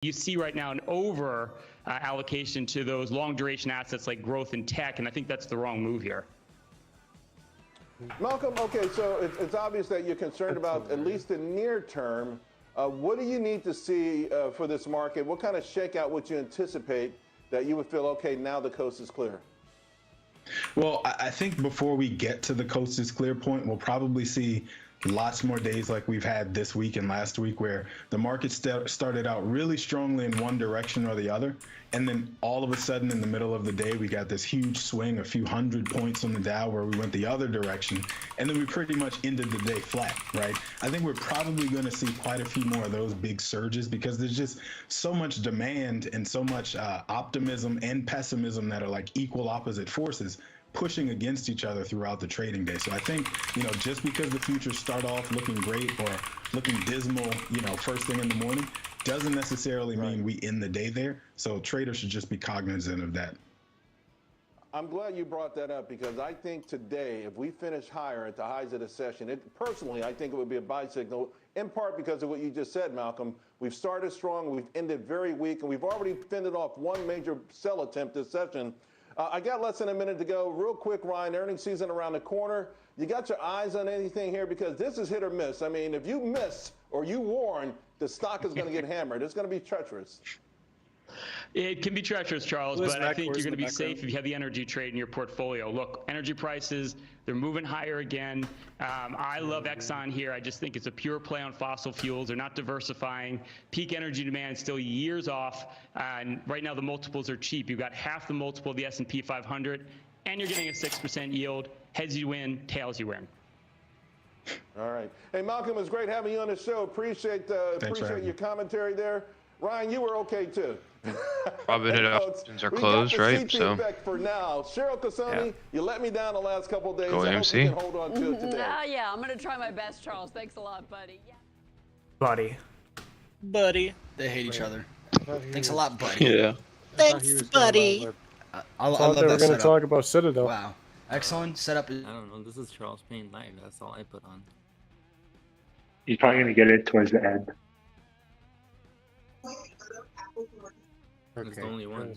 You see right now an over allocation to those long duration assets like growth and tech, and I think that's the wrong move here. Malcolm, okay, so it's obvious that you're concerned about at least the near term. What do you need to see for this market? What kind of shakeout would you anticipate that you would feel, okay, now the coast is clear? Well, I think before we get to the coast is clear point, we'll probably see lots more days like we've had this week and last week where the market started out really strongly in one direction or the other. And then all of a sudden in the middle of the day, we got this huge swing, a few hundred points on the Dow where we went the other direction. And then we pretty much ended the day flat, right? I think we're probably going to see quite a few more of those big surges because there's just so much demand and so much optimism and pessimism that are like equal opposite forces pushing against each other throughout the trading day. So I think, just because the futures start off looking great or looking dismal, first thing in the morning, doesn't necessarily mean we end the day there. So traders should just be cognizant of that. I'm glad you brought that up because I think today, if we finish higher at the highs of the session, personally, I think it would be a buy signal, in part because of what you just said, Malcolm. We've started strong, we've ended very weak, and we've already fended off one major sell attempt this session. I got less than a minute to go. Real quick, Ryan, earnings season around the corner. You got your eyes on anything here? Because this is hit or miss. I mean, if you miss or you warn, the stock is going to get hammered. It's going to be treacherous. It can be treacherous, Charles, but I think you're going to be safe if you have the energy trade in your portfolio. Look, energy prices, they're moving higher again. I love Exxon here. I just think it's a pure play on fossil fuels. They're not diversifying. Peak energy demand still years off. And right now the multiples are cheap. You've got half the multiple of the S&P 500, and you're getting a 6% yield. Heads you win, tails you win. All right. Hey, Malcolm, it was great having you on the show. Appreciate your commentary there. Ryan, you were okay too. Probably options are closed, right? So for now, Cheryl Casoni, you let me down the last couple of days. Go I hope AMC. you can hold on to it today. Yeah, I'm gonna try my best, Charles. Thanks a lot, buddy. Yeah. Buddy. They hate each other. Thanks a lot, buddy. yeah. Thanks, buddy. I love thought they were that going to setup. talk about Citadel. Wow. Excellent setup. I don't know. This is Charles Payne live. That's all I put on. He's probably going to get it towards the end. There's only one.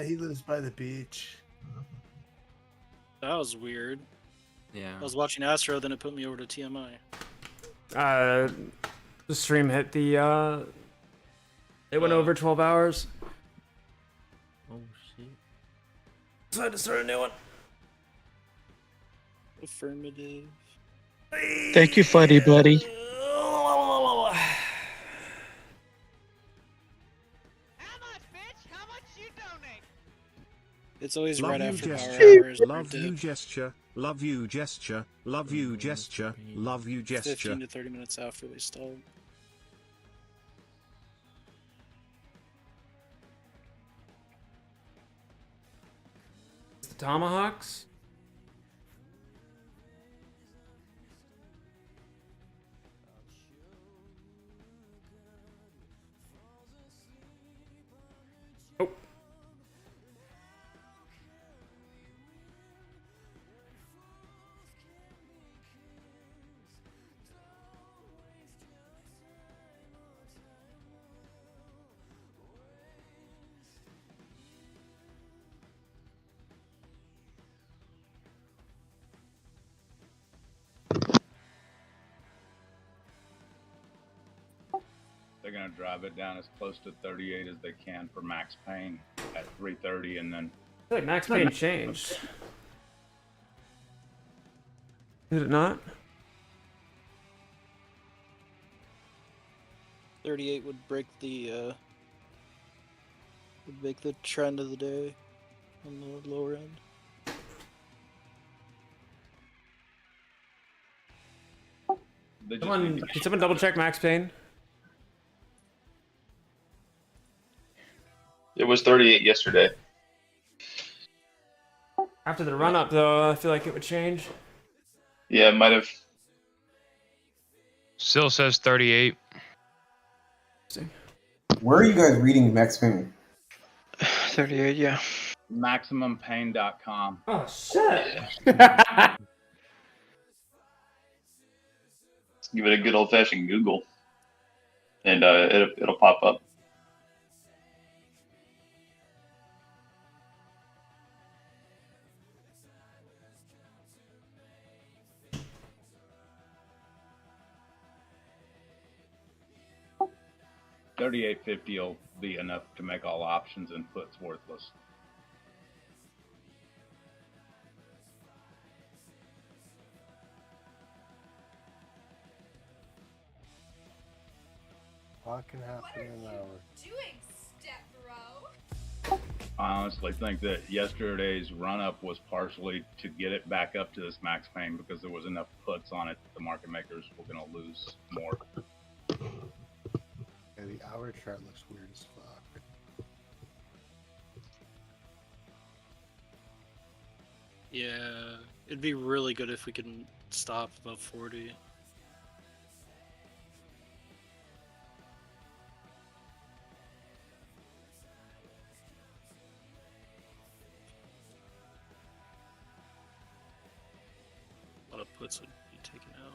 He lives by the beach. That was weird. Yeah. I was watching Astro, then it put me over to TMI. The stream hit the, it went over 12 hours. Oh shit. So I had to start a new one. Affirmative. Thank you, funny buddy. How much, bitch? How much you donate? It's always right after power hours. Love you gesture. Love you gesture. Love you gesture. Love you gesture. 15 to 30 minutes after they start. The tomahawks. Oh. They're going to drive it down as close to 38 as they can for Max Payne at 330, and then I feel like Max Payne changed. Did it not? 38 would break the trend of the day on the lower end. Can someone double check Max Payne? It was 38 yesterday. After the run up, though, I feel like it would change. Yeah, it might have. Still says 38. Where are you guys reading Max Payne? 38, yeah. MaximumPain.com. Oh, shit. Give it a good old-fashioned Google, and it'll pop up. $38.50 will be enough to make all options and puts worthless. What can happen in an hour? Doing, step bro. I honestly think that yesterday's run-up was partially to get it back up to this max pain because there was enough puts on it that the market makers were going to lose more. Yeah, the hour chart looks weird as fuck. Yeah, it'd be really good if we can stop above 40. A lot of puts would be taken out.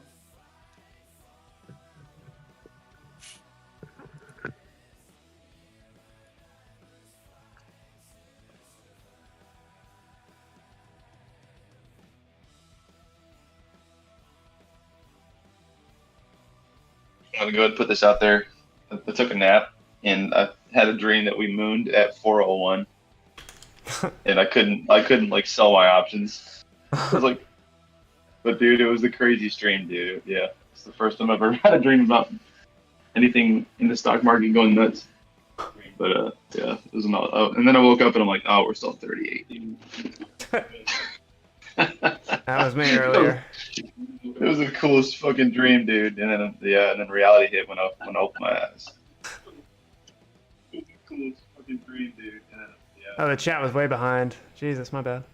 I'm gonna go ahead and put this out there. I took a nap and I had a dream that we mooned at 401, and I couldn't like sell my options. I was like, but dude, it was the craziest dream, dude. Yeah, it's the first time I've ever had a dream about anything in the stock market going nuts. But yeah, it was not. Oh, and then I woke up and I'm like, oh, we're still at 38. That was me earlier. It was the coolest fucking dream, dude. And then and then reality hit when I opened my eyes. It was the coolest fucking dream, dude. And then, Oh, the chat was way behind. Jesus, my bad.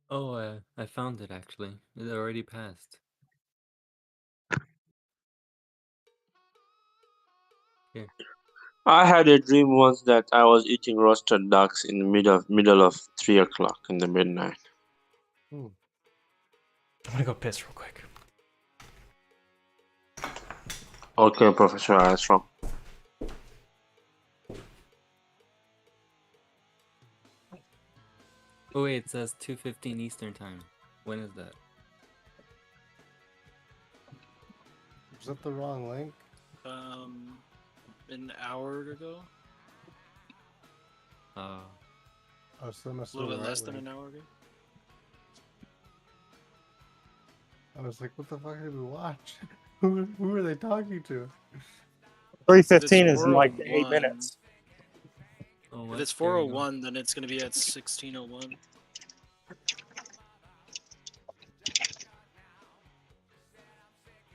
Oh, I found it actually. It already passed. Here. I had a dream once that I was eating roasted ducks in the middle of 3 o'clock in the midnight. I'm gonna go piss real quick. Okay, Professor Armstrong. Oh wait, it says 2:15 Eastern time. When is that? Was that the wrong link? An hour ago? Oh, so that must A little have bit been less the than right an hour ago. link. I was like, what the fuck did we watch? Who are they talking to? 3:15 is in like 8 4:01. minutes. Oh, If it's 4:01, then it's gonna be at 16:01.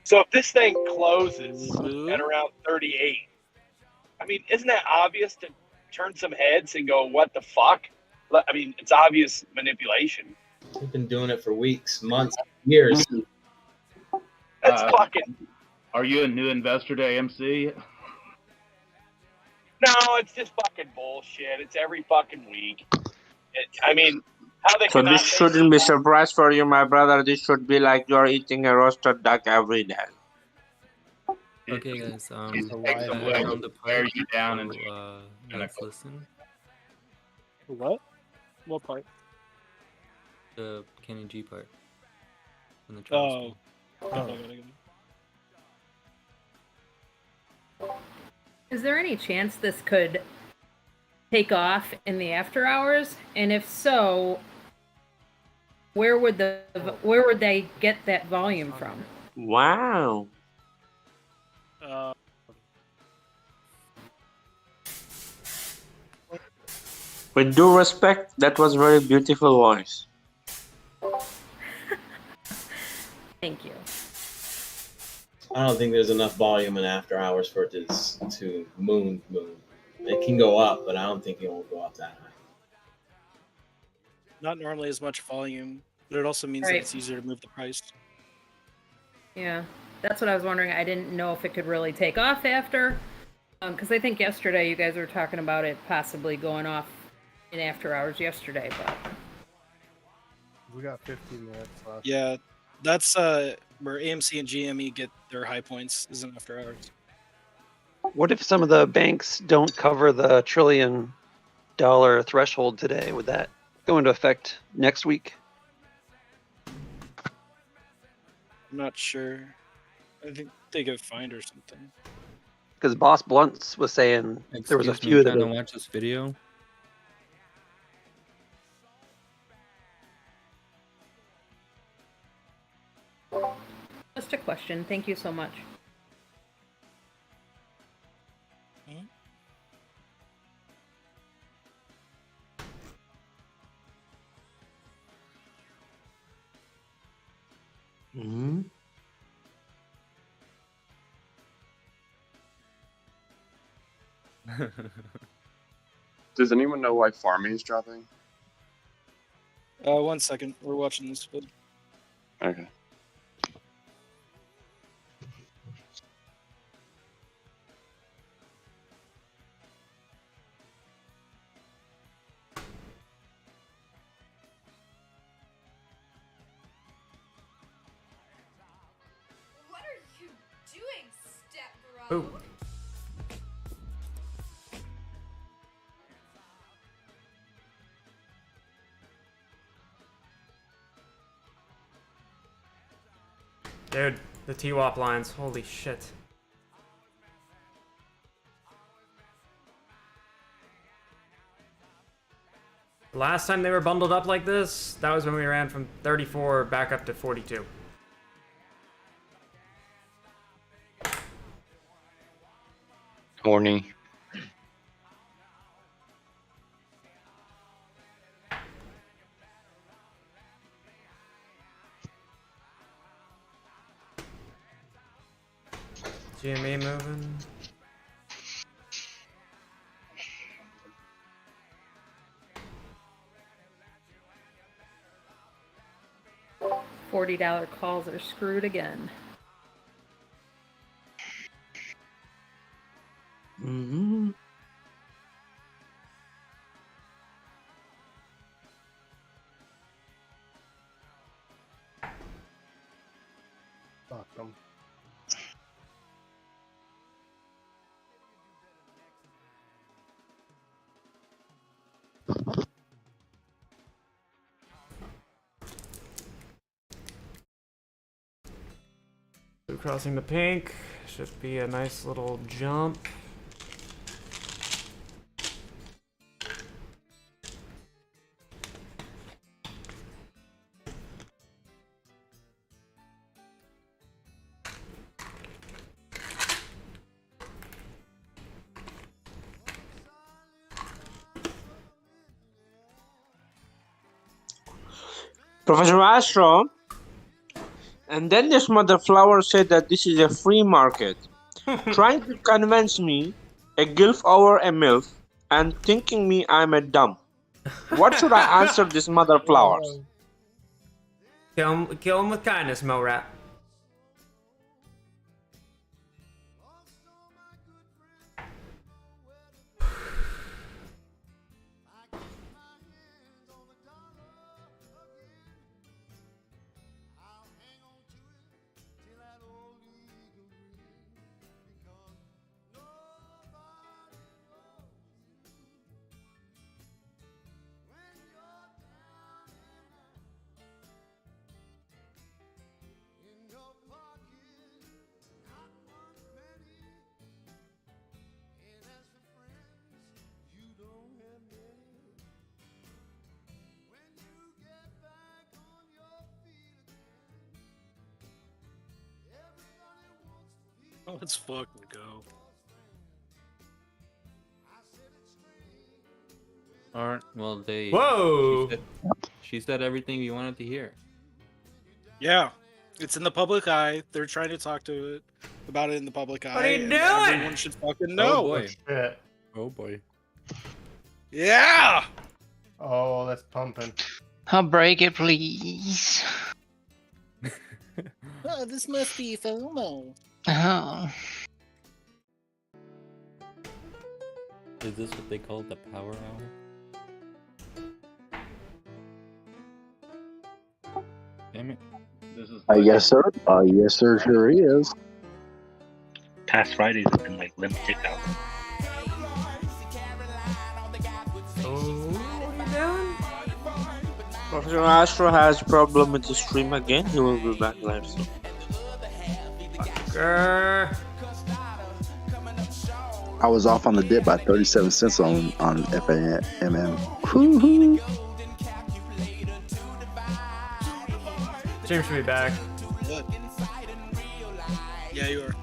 So if this thing closes at around 38, I mean, isn't that obvious to turn some heads and go, what the fuck? I mean, it's obvious manipulation. We've been doing it for weeks, months, years. That's fucking... Are you a new investor to AMC? No, it's just fucking bullshit. It's every fucking week. I mean, how they So cannot this shouldn't be a surprise for you, my brother. This should be like you're eating a roasted duck every day. Okay, guys. I Where found the are part. you down So, into let's listen. What? What part? The Kenny G part. From the Charles thing. Is there any chance this could take off in the after hours? And if so, where would they get that volume from? Wow. With due respect, that was very beautiful voice. Thank you. I don't think there's enough volume in after hours for it to moon. It can go up, but I don't think it will go up that high. Not normally as much volume, but it also means that Right. it's easier to move the price. Yeah, that's what I was wondering. I didn't know if it could really take off after, because I think yesterday you guys were talking about it possibly going off in after hours yesterday, but We got 15 minutes left. Yeah, that's where AMC and GME get their high points, is in after hours. What if some of the banks don't cover the $1 trillion threshold today? Would that go into effect next week? I'm not sure. I think they get fined or something. Because Boss Blunts was saying there was a few that trying to watch this video. just a question. Thank you so much. Mm-hmm. Does anyone know why farming is dropping? 1 second. We're watching this vid. Okay. What are you doing, step bro? Ooh. Dude, the T-WAP lines, holy shit. Last time they were bundled up like this, that was when we ran from 34 back up to 42. Horny. GME moving. $40 calls are screwed again. Mm-hmm. Fuck them. So crossing the pink should be a nice little jump. Professor Astro, and then this mother flower said that this is a free market, trying to convince me, a gilf over a milf, and thinking me I'm a dumb. What should I answer this mother flowers? Kill him with kindness, Mo-Rat. Let's fucking go. Alright, well they... Whoa! She said everything you wanted to hear. Yeah, it's in the public eye. They're trying to talk to it about it in the public eye. What are you and doing? Everyone should fucking know. Oh boy. Shit. Oh boy. Yeah! Oh, that's pumping. I'll break it, please. Oh, this must be FOMO. Oh. Is this what they call the power hour? Damn it. This is Yes, sir. Yes, sir. Sure is. Past Fridays have been like limited out. Professor Astro has problem with the stream again. He will be back live soon. I was off on the dip by 37 cents on FAMM. Woo-hoo. James should be back. What? Yeah, you are.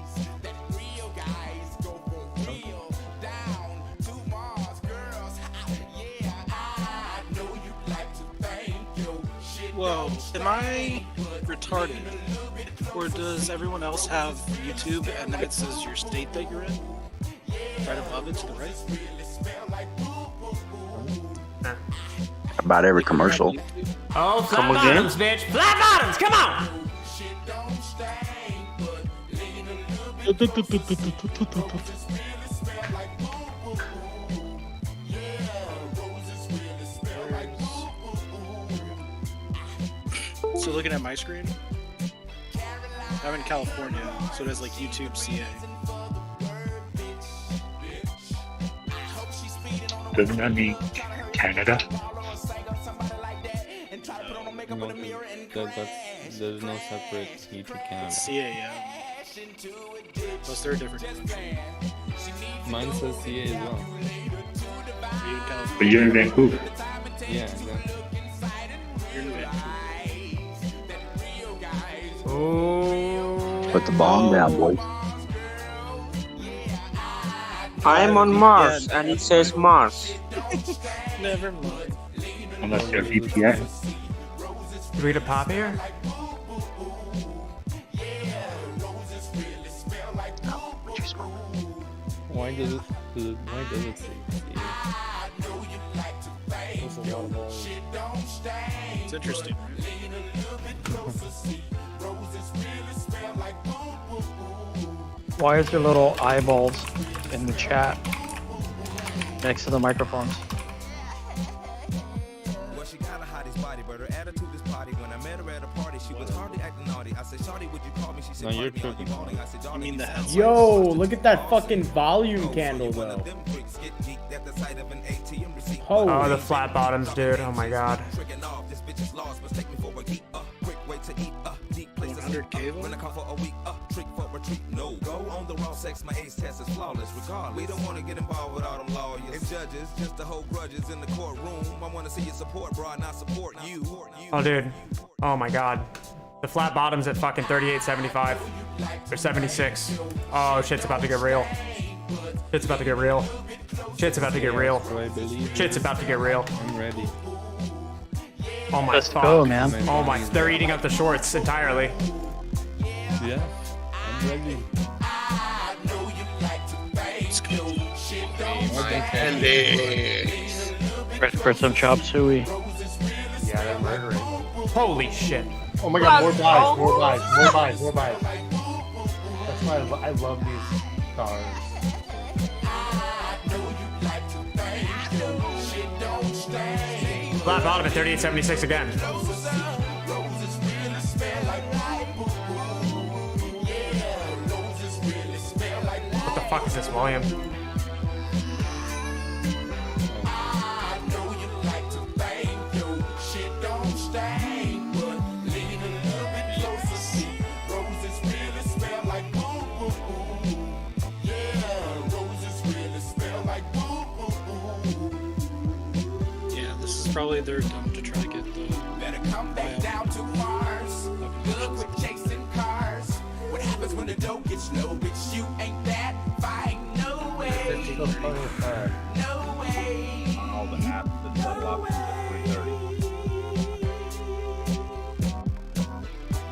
Whoa, am I retarded? Or does everyone else have YouTube and then it says your state that you're in? Right above it to the right? About every commercial. Oh, flat Come again? bottoms, bitch! Flat bottoms, come on! So looking at my screen, I'm in California, so it has like YouTube CA. Doesn't that mean Canada? No, there's no separate YouTube Canada. CA, yeah. Plus they're a different country. Mine says CA as well. Are you in California? But you're in Vancouver. Yeah, exactly. You're in Vancouver. Put the bomb down, boys. I'm on Mars, and it says Mars. Never mind. Unless you're VPN. Did we get a pop here? Why does it say CA? That's a lot of volume. It's interesting. Why is there little eyeballs in the chat next to the microphones? Well, she got a hottest body, but her attitude is potty. When I met her at a party, she was hardly acting naughty. I said, "Shawty, would you call me?" She said, No, you're "Party, are you tripping. balling?" I said, You mean the headlights? Yo, look at that fucking volume candle though. Holy. Oh, the flat bottoms, dude. Oh my god. 100K When I come for a week, trick for retreat, no. Go on the raw sex, my ace test is flawless. Regardless, we don't want to get involved with all them lawyers and judges, just to hold grudges in the courtroom. I want to see you support, bro, not support you. Oh, dude. Oh my god. The flat bottoms at fucking 38.75 or 76. Oh, shit's about to get real. Shit's about to get real. Shit's about to get real. Shit's about to get real. I'm ready. Oh my Let's fuck. go, man. Oh my. They're eating up the shorts entirely. Yeah, I'm ready. Ready for some chop suey. Yeah, they're murdering. Holy shit. Oh my god, more buys, more buys, more buys, more buys. That's why I love these cars. Flat bottom at 38.76 again. What the fuck is this volume? Yeah, this is probably their dump to try to get the. Better come back down to Mars. Good with chasing cars. What happens when the dough gets low? Bitch, you ain't that fine. No way. No way. On all the apps that settle up at 3:30.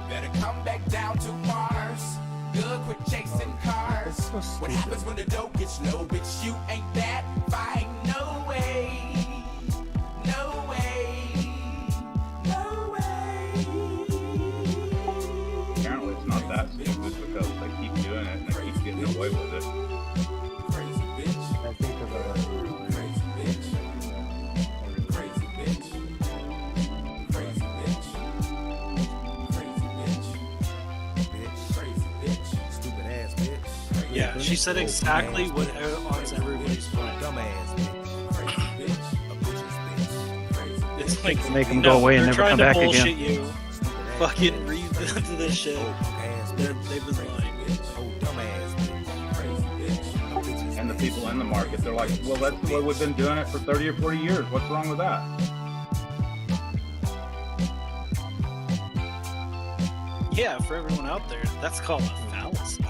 Better come back down to Mars. Good with chasing cars. What happens when the dough gets low? Bitch, you ain't that fine. No way. No way. No way. Apparently it's not that stupid because they keep doing it and they keep getting away with it. Crazy bitch. I think of Crazy bitch. Crazy bitch. Crazy bitch. She said exactly what odds everybody's playing. It's like Make 'em go away and they're never come trying back to again. bullshit you. Fucking read into this shit. They've been lying. And the people in the market, they're like, well, that's the way we've been doing it for 30 or 40 years. What's wrong with that? Yeah, for everyone out there, that's called a fallacy.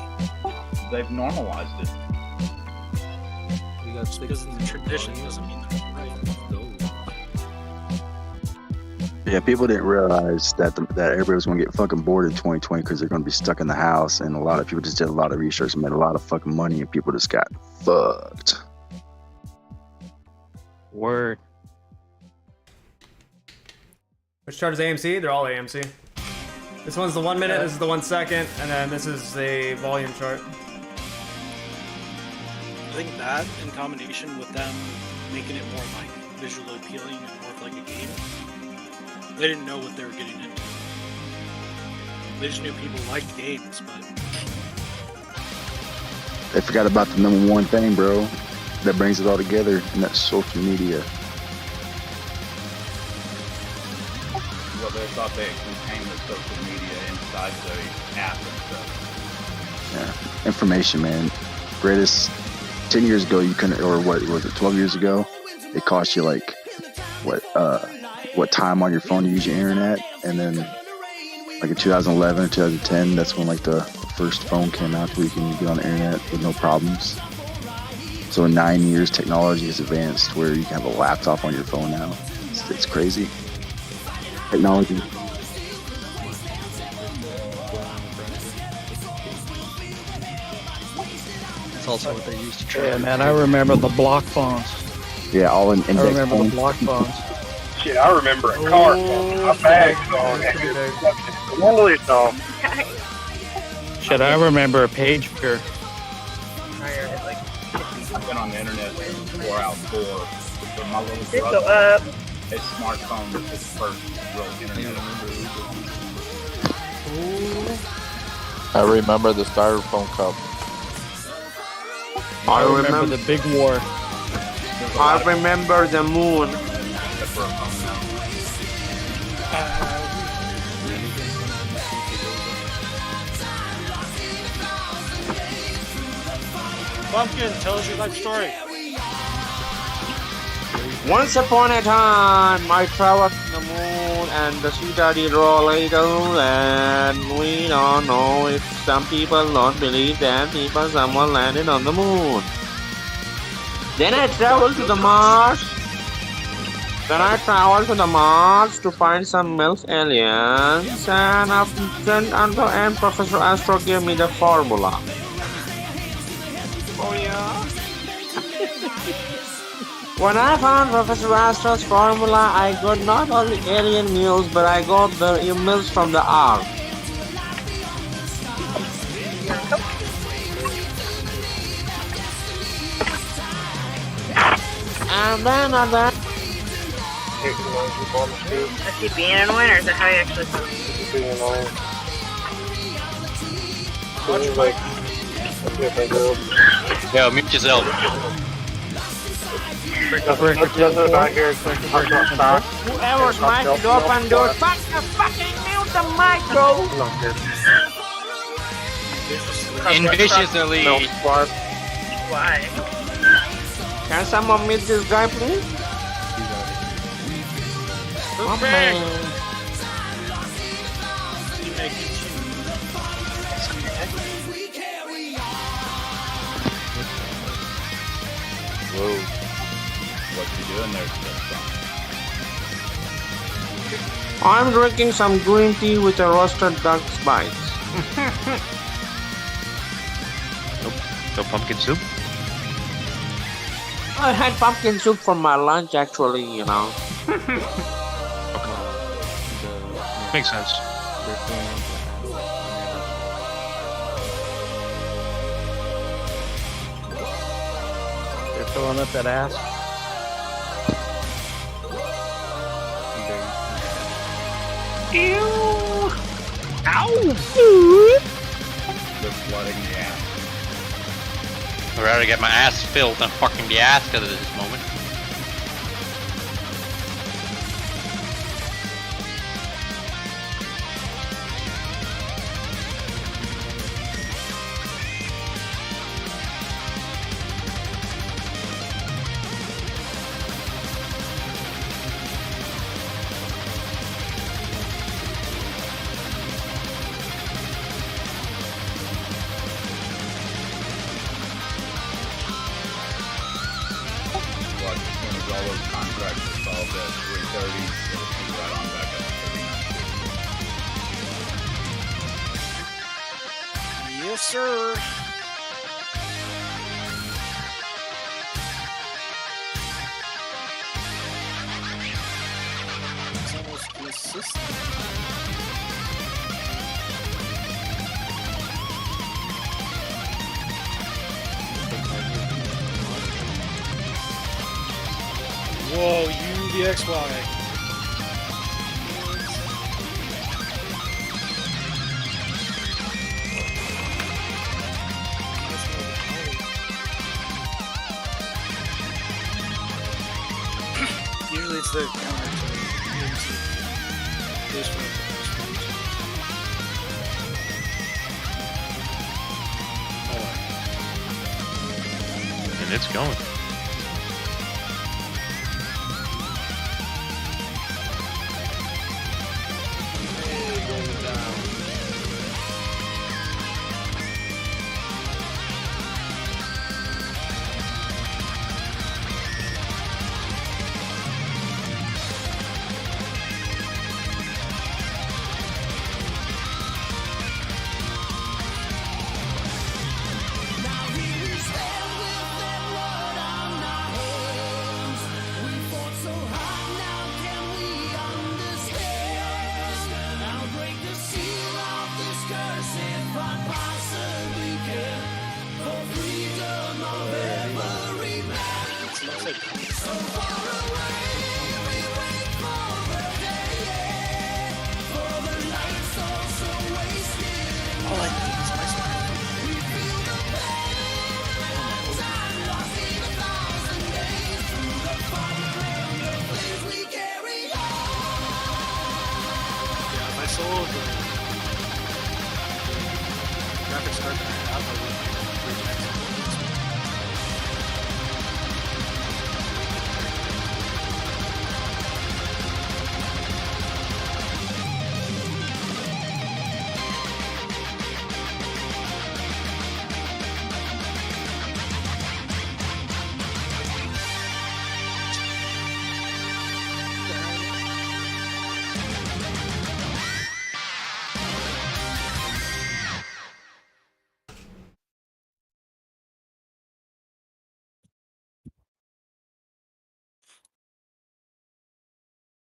They've normalized it. Just because it's a tradition doesn't mean they're right. Yeah, people didn't realize that that everybody was going to get fucking bored in 2020 because they're going to be stuck in the house, and a lot of people just did a lot of research and made a lot of fucking money, and people just got fucked. Word. Which chart is AMC? They're all AMC. This one's the 1 minute, this is the 1 second, and then this is the volume chart. I think that, in combination with them making it more like visually appealing and more like a game, they didn't know what they were getting into. They just knew people liked games, but They forgot about the number one thing, bro, that brings it all together, and that's social media. Well, they thought they contained the social media inside the app and stuff. Yeah, information, man. Greatest 10 years ago, you couldn't, or what was it, 12 years ago? It cost you like what time on your phone to use your internet, and then like in 2011, 2010, that's when like the first phone came out where you can get on the internet with no problems. So in 9 years, technology has advanced where you can have a laptop on your phone now. It's crazy. Technology. That's also what they used to trade. Yeah, man, I remember the block phones. Yeah, all in index I remember phones. the block phones. Shit, I remember a car phone, a bag phone, and it was fucking Whaley phone. Shit, I remember a pager. I've been on the internet since 4 out 4. But my little Go brother, up. his smartphone was his first real internet. I remember the styrofoam cup. I remember the big war. I remember the moon. Pumpkin, tell us your life story. Once upon a time, I traveled to the moon and the city did roll little, and we don't know if some people don't believe that someone landed on the moon. Then I traveled to the Mars. To find some MILF aliens, and Professor Astro gave me the formula. Oh yeah? When I found Professor Astro's formula, I got not only alien meals, but I got the meals from the Ark. And then at that... Is he being annoying, or is that how he actually sounds? Being annoying. Yeah, mute yourself. Whoever's mic is open, dude, fucking mute the micro! Inviciously. Why? Can someone meet this guy, please? Oh, man. Whoa. What you doing there, son? I'm drinking some green tea with a roasted duck spice. No pumpkin soup? I had pumpkin soup for my lunch, actually, you know. Makes sense. They're filling up that ass. Ew! Ow! They're flooding the app. I'd rather get my ass filled than fucking be asked at this moment. Watch as soon as all those contracts are solved at 3:30, it'll be right on back up to 39. Yes, sir. It's almost consistent. Whoa, UVXY. Usually it's the counter to this one. And it's going.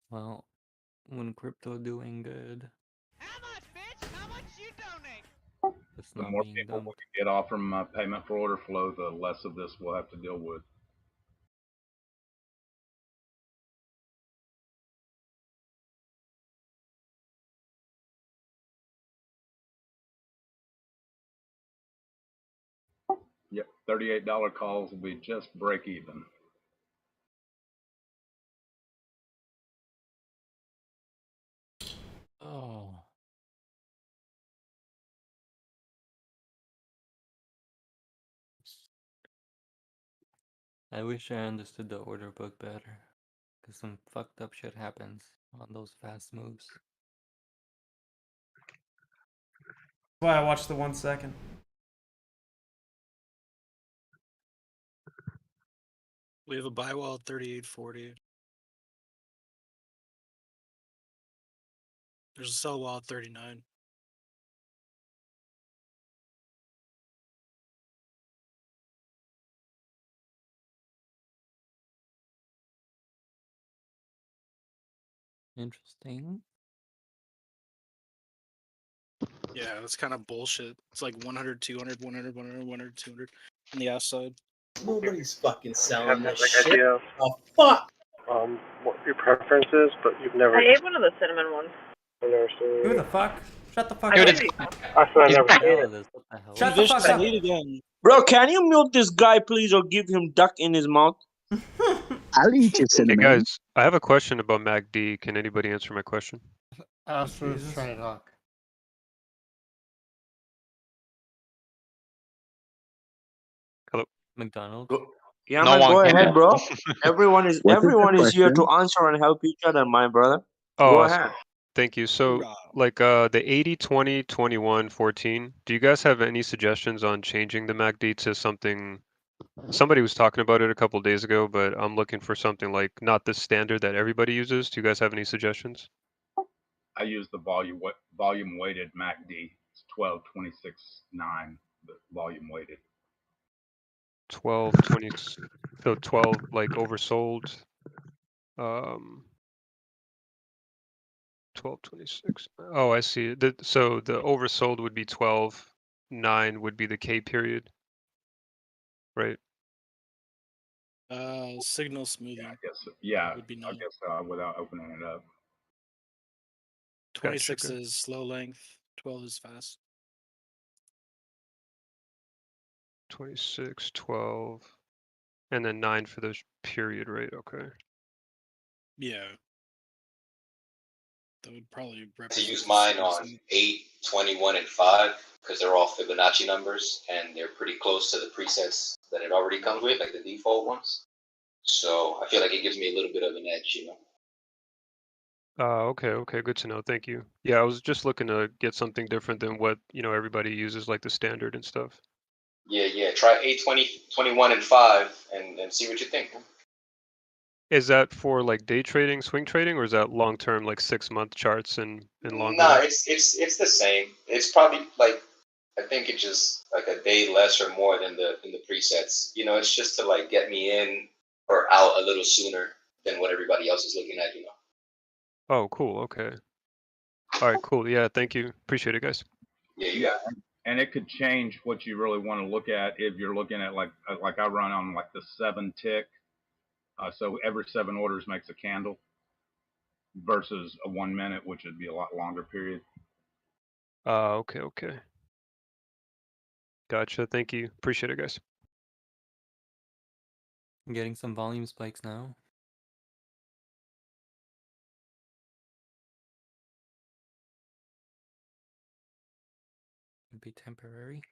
Well, when crypto doing good. It's The not more being people we dumped. can get off from payment for order flow, the less of this we'll have to deal with. Yep, $38 calls will be just break even. Oh. I wish I understood the order book better. Because some fucked up shit happens on those fast moves. That's why I watched the 1 second. We have a buy wall at 38.40. There's a sell wall at 39. Interesting. Yeah, that's kind of bullshit. It's like 100, 200, 100, 100, 100, 200 on the ass side. Nobody's fucking selling Have this like shit. idea of Oh fuck! what your preference is, but you've never. I ate one of the cinnamon ones. I've never seen Who it. the fuck? Shut the fuck I up. did. I swear I've never seen it. What the hell? Shut the fuck Vicious up. Elite again. Bro, can you mute this guy, please, or give him duck in his mouth? I'll eat your Hey cinnamon. guys, I have a question about MACD. Can anybody answer my question? Astro's trying to talk. Hello. McDonald's. Yeah, No man, one go can. ahead, bro. Everyone is What is the here question? to answer and help each other, my brother. Oh, Go awesome. ahead. Thank you. So, like the 80, 20, 21, 14, do you guys have any suggestions on changing the MACD to something? Somebody was talking about it a couple days ago, but I'm looking for something like not the standard that everybody uses. Do you guys have any suggestions? I use the volume weighted MACD. It's 12.26.9, the volume weighted. 12, 20, so 12 like oversold. 12.26. Oh, I see. So the oversold would be 12.9 would be the K period, right? Signal smoothing. I guess. Yeah, Would be I 9. guess without opening it up. 26 is slow length. 12 is fast. 26, 12, and then 9 for the period, right? Okay. Yeah. That would probably To represent use the mine slow on speed. 8, 21, and 5 because they're all Fibonacci numbers and they're pretty close to the presets that it already comes with, like the default ones. So I feel like it gives me a little bit of an edge, you know. Okay, good to know. Thank you. Yeah, I was just looking to get something different than what, everybody uses, like the standard and stuff. Yeah. Try 8, 20, 21, and 5 and see what you think. Is that for like day trading, swing trading, or is that long term, like 6-month charts and longer? Nah, it's the same. It's probably like I think it's just like a day less or more than the presets. You know, it's just to like get me in or out a little sooner than what everybody else is looking at, you know. Oh, cool. Okay. All right, cool. Yeah, thank you. Appreciate it, guys. Yeah. And it could change what you really want to look at if you're looking at like I run on like the 7 tick. So every 7 orders makes a candle versus a 1 minute, which would be a lot longer period. Okay. Gotcha. Thank you. Appreciate it, guys. I'm getting some volume spikes now. Could be temporary.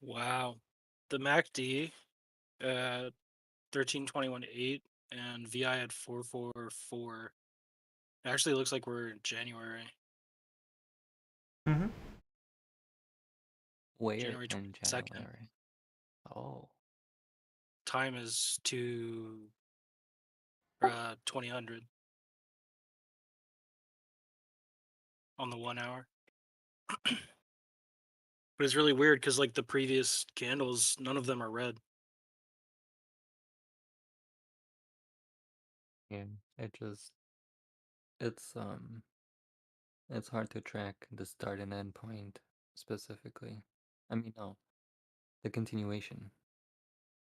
Wow. The MACD at 13.21.8 and VI at 4.44. It actually looks like we're in January. Mm-hmm. Where January in 22nd. January? Oh. Time is 2000. On the 1 hour. But it's really weird because like the previous candles, none of them are red. Yeah, it's hard to track the start and end point specifically. I mean, no, the continuation.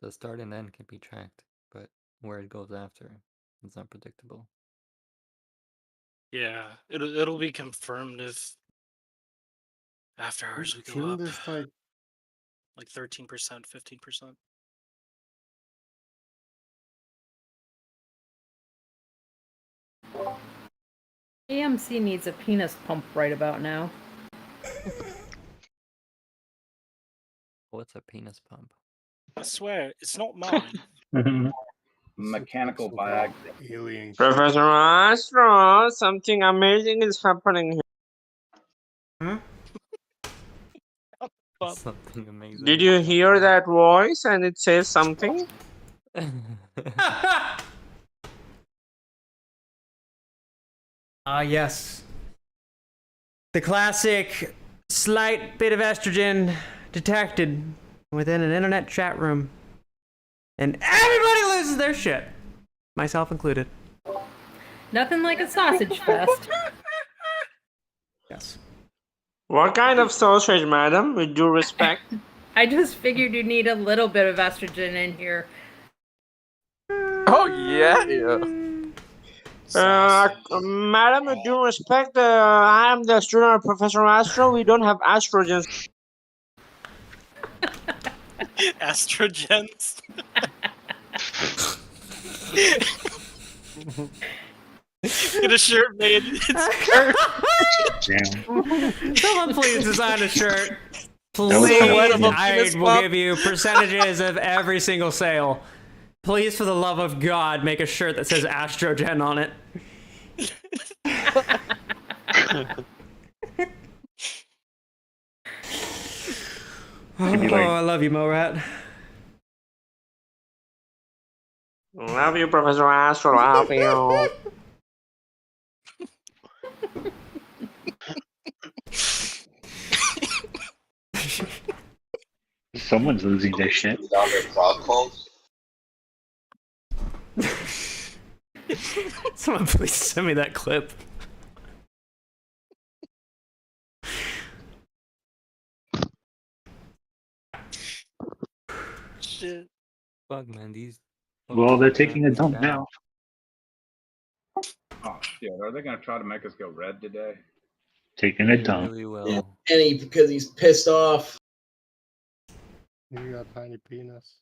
The start and end can be tracked, but where it goes after, it's unpredictable. Yeah, it'll be confirmed if after hours we go Shouldn't up this like 13%, 15%. AMC needs a penis pump right about now. What's a penis pump? I swear, it's not mine. Mechanical bag. Alien. Professor Astro, something amazing is happening here. Something amazing. Did you hear that voice and it says something? Yes. The classic slight bit of estrogen detected within an internet chat room. And everybody loses their shit. Myself included. Nothing like a sausage fest. Yes. What kind of sausage, madam? With due respect. I just figured you need a little bit of estrogen in here. Oh yeah. Madam, with due respect, I am the student of Professor Astro. We don't have astrogens. Astrogens. Get a shirt made. Someone please design a shirt. That was Please, kind of I will give you percentages of every single sale. Please, for the love of God, make a shirt that says Astrogen on it. Could be like- I love you, Morat. Love you, Professor Astro. Love you. Someone's losing their shit. Someone please send me that clip. Shit. Fuck, man, these. Well, they're taking a dump now. Oh shit! Are they gonna try to make us go red today? Taking a dump. Really well. Yeah, Penny, because he's pissed off. You got tiny penis.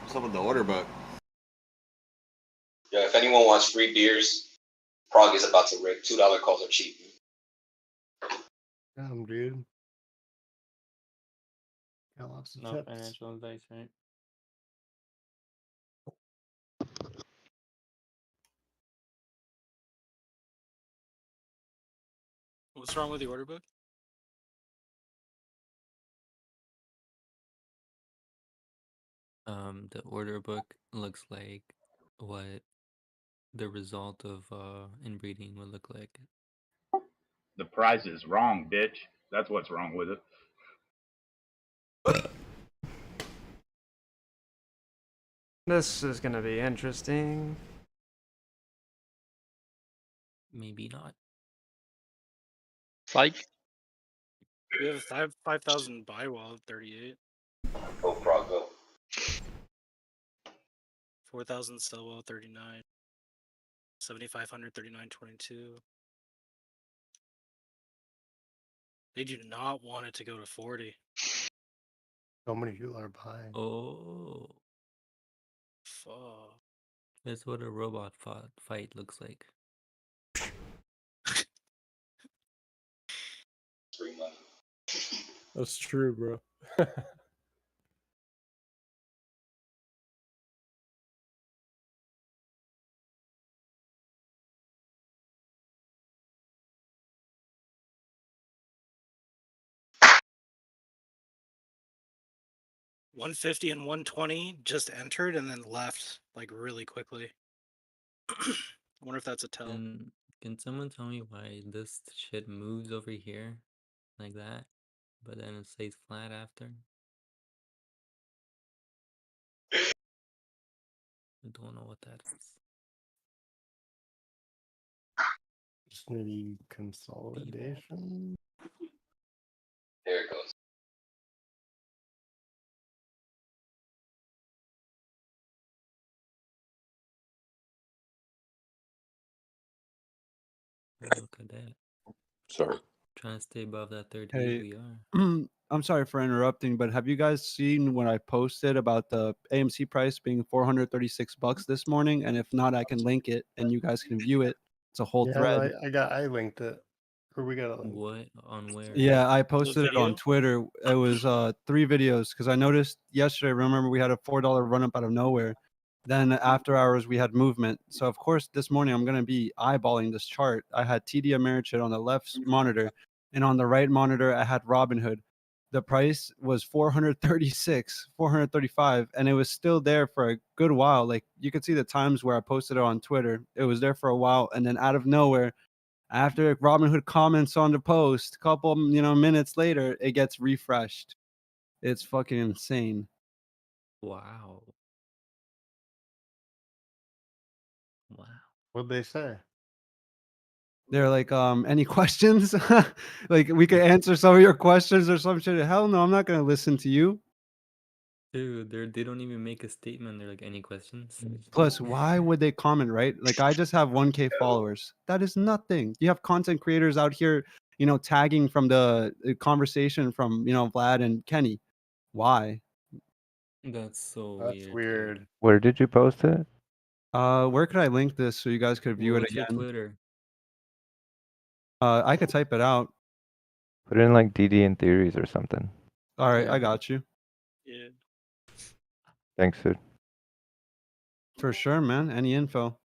What's up with the order book? Yeah, if anyone wants free beers, Prague is about to rip. $2 calls are cheap. Damn, dude. Got lots of No tips. financial advice, right? What's wrong with the order book? The order book looks like what the result of inbreeding would look like. The price is wrong, bitch. That's what's wrong with it. This is gonna be interesting. Maybe not. Psych. We have 5,000 buy wall at 38. Go Prague, go. 4,000 sell wall 39. 7,500 39.22. They do not want it to go to 40. So many people are buying. Oh. Fuck. That's what a robot fight looks like. Free money. That's true, bro. $150 and $120 just entered and then left like really quickly. I wonder if that's a tell. Can someone tell me why this shit moves over here like that, but then it stays flat after? I don't know what that is. Just maybe consolidation. There it goes. Look at that. Sorry. Trying to stay above that 38 Hey, we are. I'm sorry for interrupting, but have you guys seen what I posted about the AMC price being $436 this morning? And if not, I can link it and you guys can view it. It's a whole Yeah, thread. I linked it. Or we got a link. What? On where? Yeah, I posted it on video? Twitter. It was 3 videos because I noticed yesterday, remember we had a $4 run up out of nowhere. Then after hours we had movement. So of course this morning I'm gonna be eyeballing this chart. I had TD Ameritrade on the left monitor, and on the right monitor I had Robinhood. The price was 436, 435, and it was still there for a good while. Like you could see the times where I posted it on Twitter. It was there for a while, and then out of nowhere, After Robinhood comments on the post, couple minutes later, it gets refreshed. It's fucking insane. Wow. Wow. What'd they say? They're like, any questions? Like, we could answer some of your questions or some shit. Hell no, I'm not gonna listen to you. Dude, they don't even make a statement. They're like, any questions? Plus, why would they comment, right? Like, I just have 1K followers. That is nothing. You have content creators out here, tagging from the conversation from, Vlad and Kenny. Why? That's so That's weird. Where did you post it? Where could I link this so you guys could view it What's your again? Twitter? I could type it out. Put it in like DD and theories or something. All right, Yeah. I got you. Yeah. Thanks, dude. For sure, man. Any info.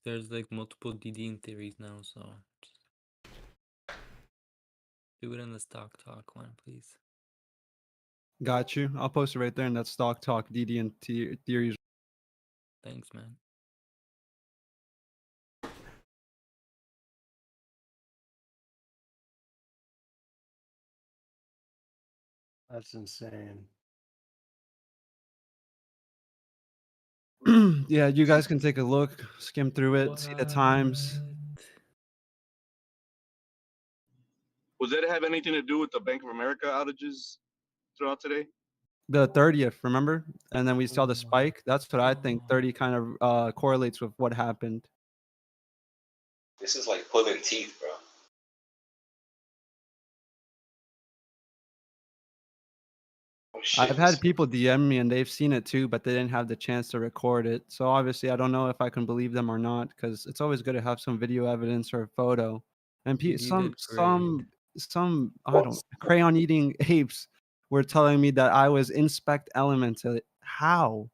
There's like multiple DD theories now, so just do it in the stock talk one, please. Got you. I'll post it right there in that stock talk DD and theories. Thanks, man. That's insane. Yeah, you guys can take a look, skim through it, see the times. Was that have anything to do with the Bank of America outages throughout today? The 30th, remember? And then we saw the spike. That's what I think 30 kind of correlates with what happened. This is like pulling teeth, bro. I've had people DM me and they've seen it too, but they didn't have the chance to record it. So obviously, I don't know if I can believe them or not, because it's always good to have some video evidence or a photo. And You did some I don't crayon eating apes were telling me that I was inspect elements. How?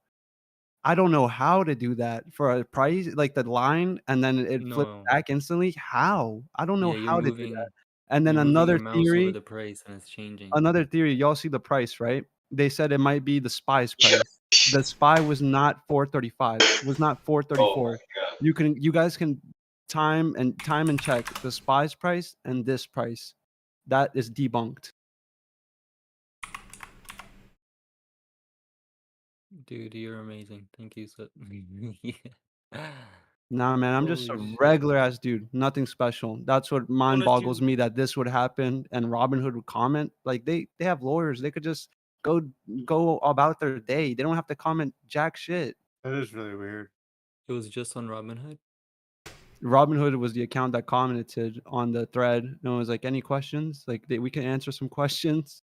I don't know how to do that for a price, like the line, and then it flips No. back instantly. How? I don't know Yeah, you're how to do that. moving. And then You're moving another your mouse over theory. the price, and it's changing. Another theory, y'all see the price, right? They said it might be the SPY's price. The SPY was not 435. Was not 434. You guys can time and check the SPY's price and this price. That is debunked. Dude, you're amazing. Thank you so. Yeah. Nah, man, I'm just a Holy shit. regular ass dude. Nothing special. That's what mind Wanted boggles to- me, that this would happen and Robinhood would comment. Like they have lawyers. They could just go about their day. They don't have to comment jack shit. That is really weird. It was just on Robinhood? Robinhood was the account that commented on the thread and it was like, any questions? Like we can answer some questions.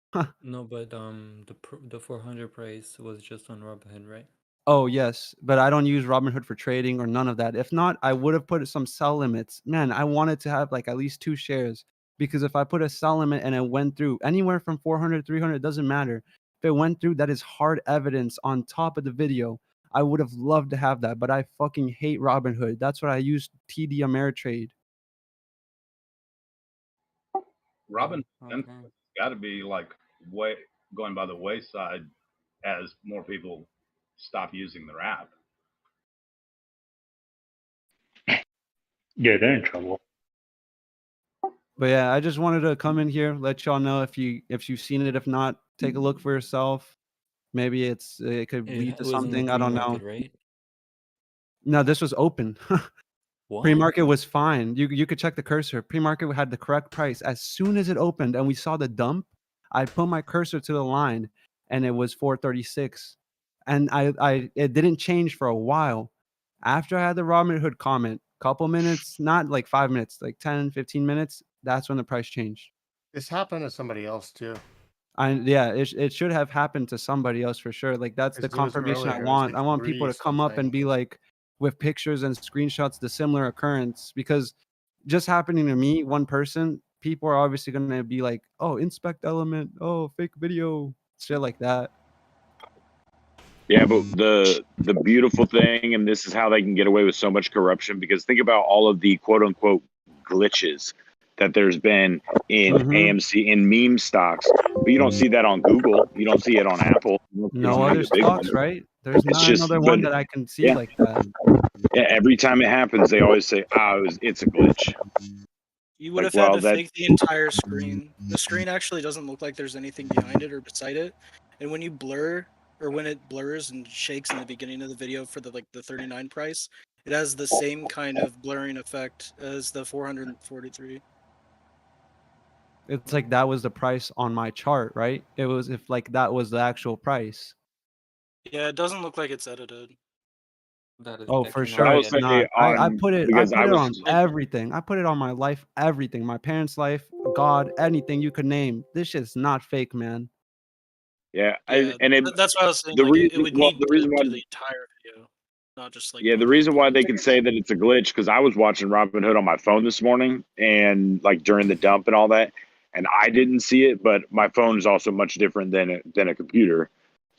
No, but the 400 price was just on Robinhood, right? Oh yes, but I don't use Robinhood for trading or none of that. If not, I would have put some sell limits. Man, I wanted to have like at least 2 shares, because if I put a sell limit and it went through anywhere from 400, 300, it doesn't matter. If it went through, that is hard evidence on top of the video. I would have loved to have that, but I fucking hate Robinhood. That's what I use TD Ameritrade. Robin got to be like way going by the wayside as more people stop using their app. Yeah, they're in trouble. But yeah, I just wanted to come in here, let y'all know if you've seen it. If not, take a look for yourself. Maybe it could lead to was in the something. I don't know. pre-market, right? No, this was open. What? Pre-market was fine. You could check the cursor. Pre-market had the correct price. As soon as it opened and we saw the dump, I put my cursor to the line and it was 436. And it didn't change for a while. After I had the Robinhood comment, couple minutes, not like 5 minutes, like 10, 15 minutes, that's when the price changed. This happened to somebody else too. Yeah, it should have happened to somebody else for sure. Like that's the Because there was confirmation I earlier, it was want. like I want people to come up and be like with pictures and screenshots the similar occurrence, because just happening to me, one person, people are obviously going to be like, oh, inspect element, oh, fake video, shit like that. Yeah, but the beautiful thing, and this is how they can get away with so much corruption, because think about all of the quote unquote glitches that there's been in AMC, in meme stocks, but you don't see that on Google. You don't see it on Apple. No other stocks, right? There's It's not just, another but one that I can see yeah, like that. yeah. Every time it happens, they always say, it's a glitch." You would Like, have had well, to that fake the entire screen. The screen actually doesn't look like there's anything behind it or beside it. And when you blur, or when it blurs and shakes in the beginning of the video for the 39 price, it has the same kind of blurring effect as the 443. It's like that was the price on my chart, right? It was if like that was the actual price. Yeah, it doesn't look like it's edited. That is Oh, for definitely sure I will it's say not. I on put it because I on was everything. I put it on my life, everything. My parents' life, God, anything you could name. This shit's not fake, man. yeah, Yeah, and it that's why I was saying the it reason would well need the to reason why do the entire video, not just yeah, the one reason why part. they can say that it's a glitch because I was watching Robinhood on my phone this morning and like during the dump and all that, and I didn't see it, but my phone is also much different than a computer.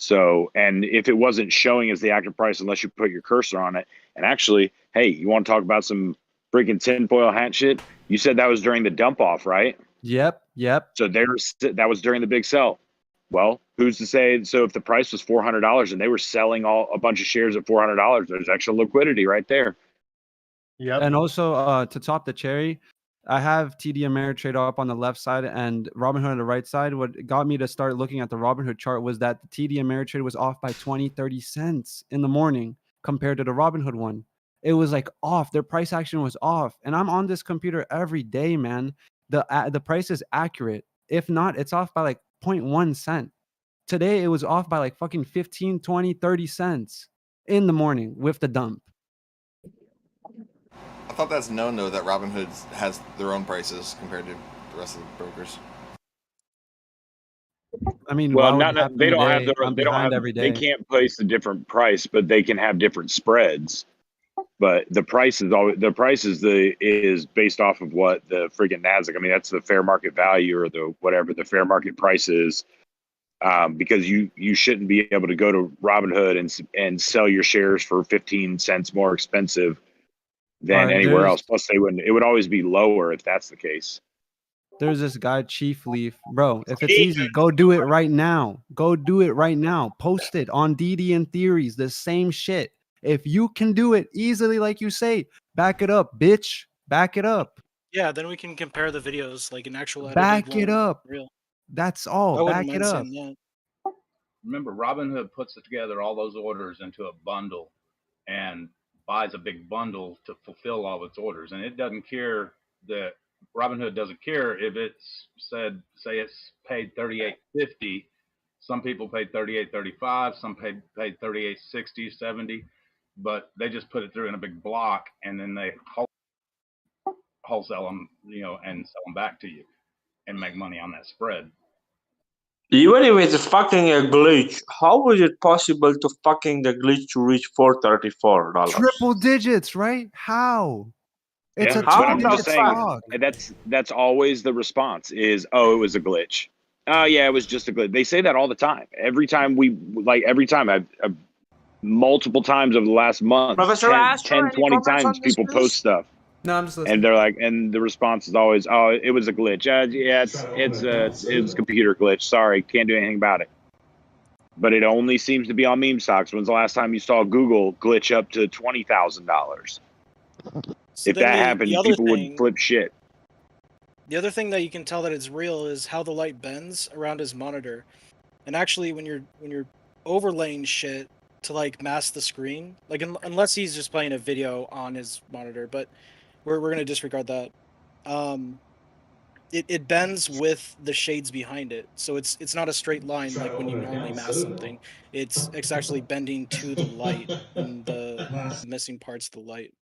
So, and if it wasn't showing as the active price unless you put your cursor on it, and actually, hey, you want to talk about some freaking tinfoil hat shit? You said that was during the dump off, right? Yep. So that was during the big sell. Well, who's to say? So if the price was $400 and they were selling a bunch of shares at $400, there's extra liquidity right there. Yep. And also, to top the cherry, I have TD Ameritrade up on the left side and Robinhood on the right side. What got me to start looking at the Robinhood chart was that the TD Ameritrade was off by 20, 30 cents in the morning compared to the Robinhood one. It was like off. Their price action was off. And I'm on this computer every day, man. The price is accurate. If not, it's off by like 0.1 cent. Today, it was off by like fucking 15, 20, 30 cents in the morning with the dump. I thought that's known though that Robinhood has their own prices compared to the rest of the brokers. I mean, Well, why would it happen they don't have today? I'm behind every they day. can't place a different price, but they can have different spreads. But the price is based off of what the freaking Nasdaq. I mean, that's the fair market value or the whatever the fair market price is. Because you shouldn't be able to go to Robinhood and sell your shares for 15 cents more expensive than anywhere else. Plus, it would always be lower if that's the case. There's this guy, Chief Leaf. Bro, if it's easy, go do it right now. Go do it right now. Post it on DD and Theories, the same shit. If you can do it easily, like you say, back it up, bitch. Back it up. Yeah, then we can compare the videos like an actual edited Back one. it up. Real. That's all. I wouldn't Back it mind up. seeing that. Remember, Robinhood puts together all those orders into a bundle and buys a big bundle to fulfill all its orders, and it doesn't care that Robinhood doesn't care if it's say it's paid $38.50. Some people paid $38.35. Some paid $38.60, $70, but they just put it through in a big block, and then they wholesale them, and sell them back to you, and make money on that spread. Even if it's fucking a glitch, how was it possible to fucking the glitch to reach $434? Triple digits, right? How? It's a But I'm two-digit just saying stock. that's always the response is, oh, it was a glitch. Oh yeah, it was just a glitch. They say that all the time. Every time I've multiple times over the last month, Professor 10, 20 times people post stuff. No, I'm just listening. And they're like, and the response is always, oh, it was a glitch. Yeah, it was a computer glitch. Sorry, can't do anything about it. But it only seems to be on meme stocks. When's the last time you saw Google glitch up to $20,000? So if then that the happened, other people thing- would flip shit. The other thing that you can tell that it's real is how the light bends around his monitor. And actually, when you're overlaying shit to like mask the screen, like unless he's just playing a video on his monitor, but we're gonna disregard that. It bends with the shades behind it, so it's not a straight line like when you normally mask something. It's actually bending to the light and the missing parts of the light.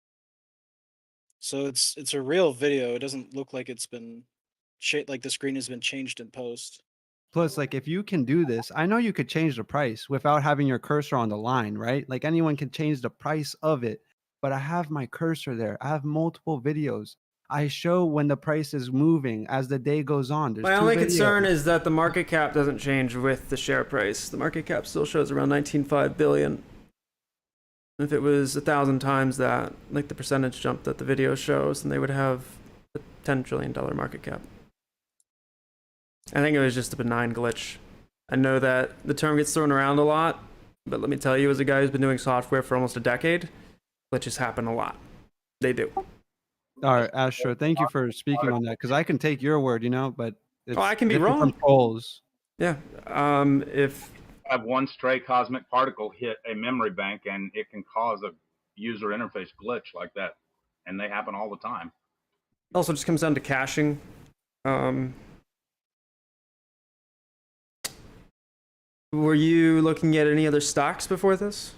So it's a real video. It doesn't look like it's been like the screen has been changed in post. Plus, like, if you can do this, I know you could change the price without having your cursor on the line, right? Like, anyone can change the price of it, but I have my cursor there. I have multiple videos. I show when the price is moving as the day goes on. There's My two only videos. concern is that the market cap doesn't change with the share price. The market cap still shows around 19.5 billion. If it was 1,000 times that, like the percentage jump that the video shows, then they would have a $10 trillion market cap. I think it was just a benign glitch. I know that the term gets thrown around a lot, but let me tell you, as a guy who's been doing software for almost a decade, glitches happen a lot. They do. All right, Astro, thank you for speaking on that, because I can take your word, but it's I can be different wrong. from trolls. Yeah. If have one stray cosmic particle hit a memory bank, and it can cause a user interface glitch like that, and they happen all the time. also just comes down to caching. Were you looking at any other stocks before this?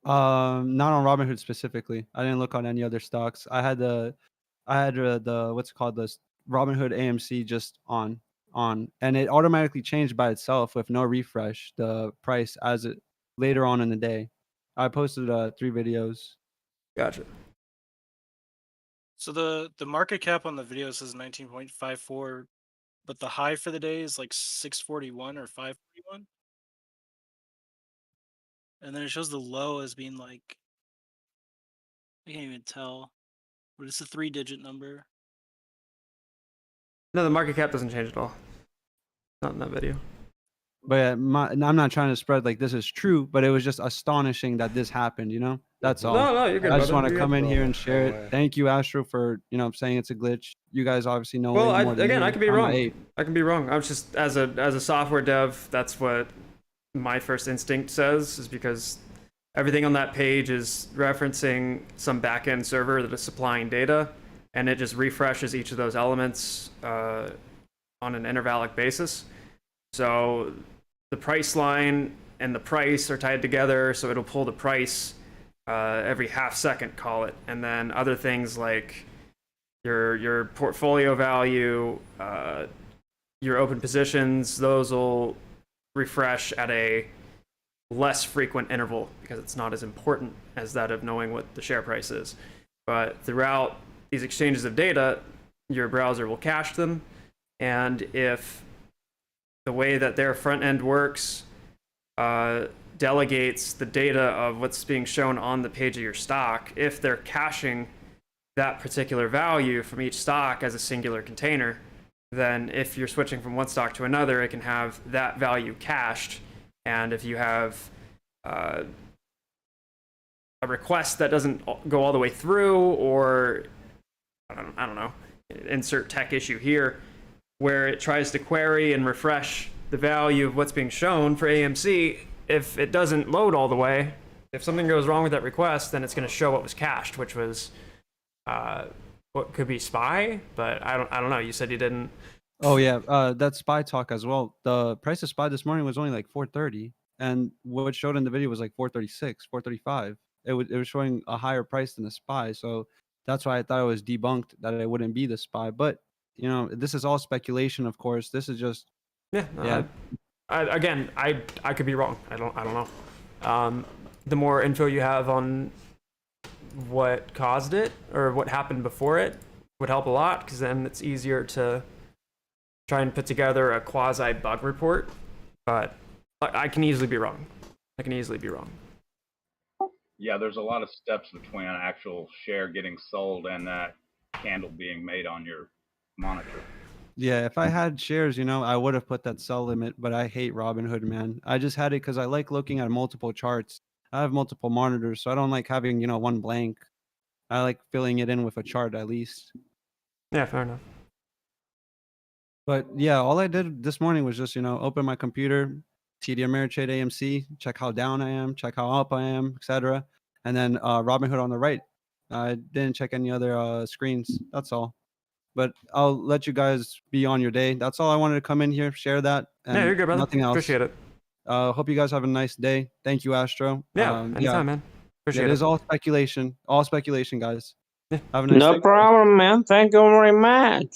Not on Robinhood specifically. I didn't look on any other stocks. I had the what's it called, the Robinhood AMC just on, and it automatically changed by itself with no refresh the price as it later on in the day. I posted 3 videos. Gotcha. So the market cap on the video says 19.54, but the high for the day is like 641 or 541. And then it shows the low as being like, I can't even tell, but it's a 3-digit number. No, the market cap doesn't change at all. Not in that video. But yeah, I'm not trying to spread like this is true, but it was just astonishing that this happened. That's all. No, you're good. I just brother. want to You're come good. in here and share it. Thank you, Astro, for saying it's a glitch. You guys obviously know. Well, way more than again, me. I could be I'm wrong. an ape. I can be wrong. I'm just as a software dev, that's what my first instinct says, is because everything on that page is referencing some backend server that is supplying data, and it just refreshes each of those elements on an intervallic basis. So the price line and the price are tied together, so it'll pull the price every half second, call it, and then other things like your portfolio value, your open positions, those will refresh at a less frequent interval because it's not as important as that of knowing what the share price is. But throughout these exchanges of data, your browser will cache them, and if the way that their front end works delegates the data of what's being shown on the page of your stock, if they're caching that particular value from each stock as a singular container, then if you're switching from one stock to another, it can have that value cached. And if you have a request that doesn't go all the way through, or I don't know, insert tech issue here, where it tries to query and refresh the value of what's being shown for AMC, if it doesn't load all the way, if something goes wrong with that request, then it's going to show what was cached, which was what could be SPY, but I don't know. You said you didn't. Oh yeah, that's SPY talk as well. The price of SPY this morning was only like 430, and what showed in the video was like 436, 435. It was showing a higher price than the SPY, so that's why I thought it was debunked that it wouldn't be the SPY. But this is all speculation, of course. This is just yeah. I could be wrong. I don't know. The more info you have on what caused it or what happened before it would help a lot, because then it's easier to try and put together a quasi bug report. But I can easily be wrong. Yeah, there's a lot of steps between an actual share getting sold and that candle being made on your monitor. Yeah, if I had shares, I would have put that sell limit, but I hate Robinhood, man. I just had it because I like looking at multiple charts. I have multiple monitors, so I don't like having, one blank. I like filling it in with a chart at least. Yeah, fair enough. But yeah, all I did this morning was just, open my computer, TD Ameritrade AMC, check how down I am, check how up I am, etc. And then Robinhood on the right. I didn't check any other screens. That's all. But I'll let you guys be on your day. That's all I wanted to come in here, share that. And yeah, you're good, brother. Nothing else. Appreciate it. Hope you guys have a nice day. Thank you, Astro. Yeah, anytime, man. Appreciate it it. is all speculation. All speculation, guys. Yeah. Have a nice No day. problem, man. Thank you very much.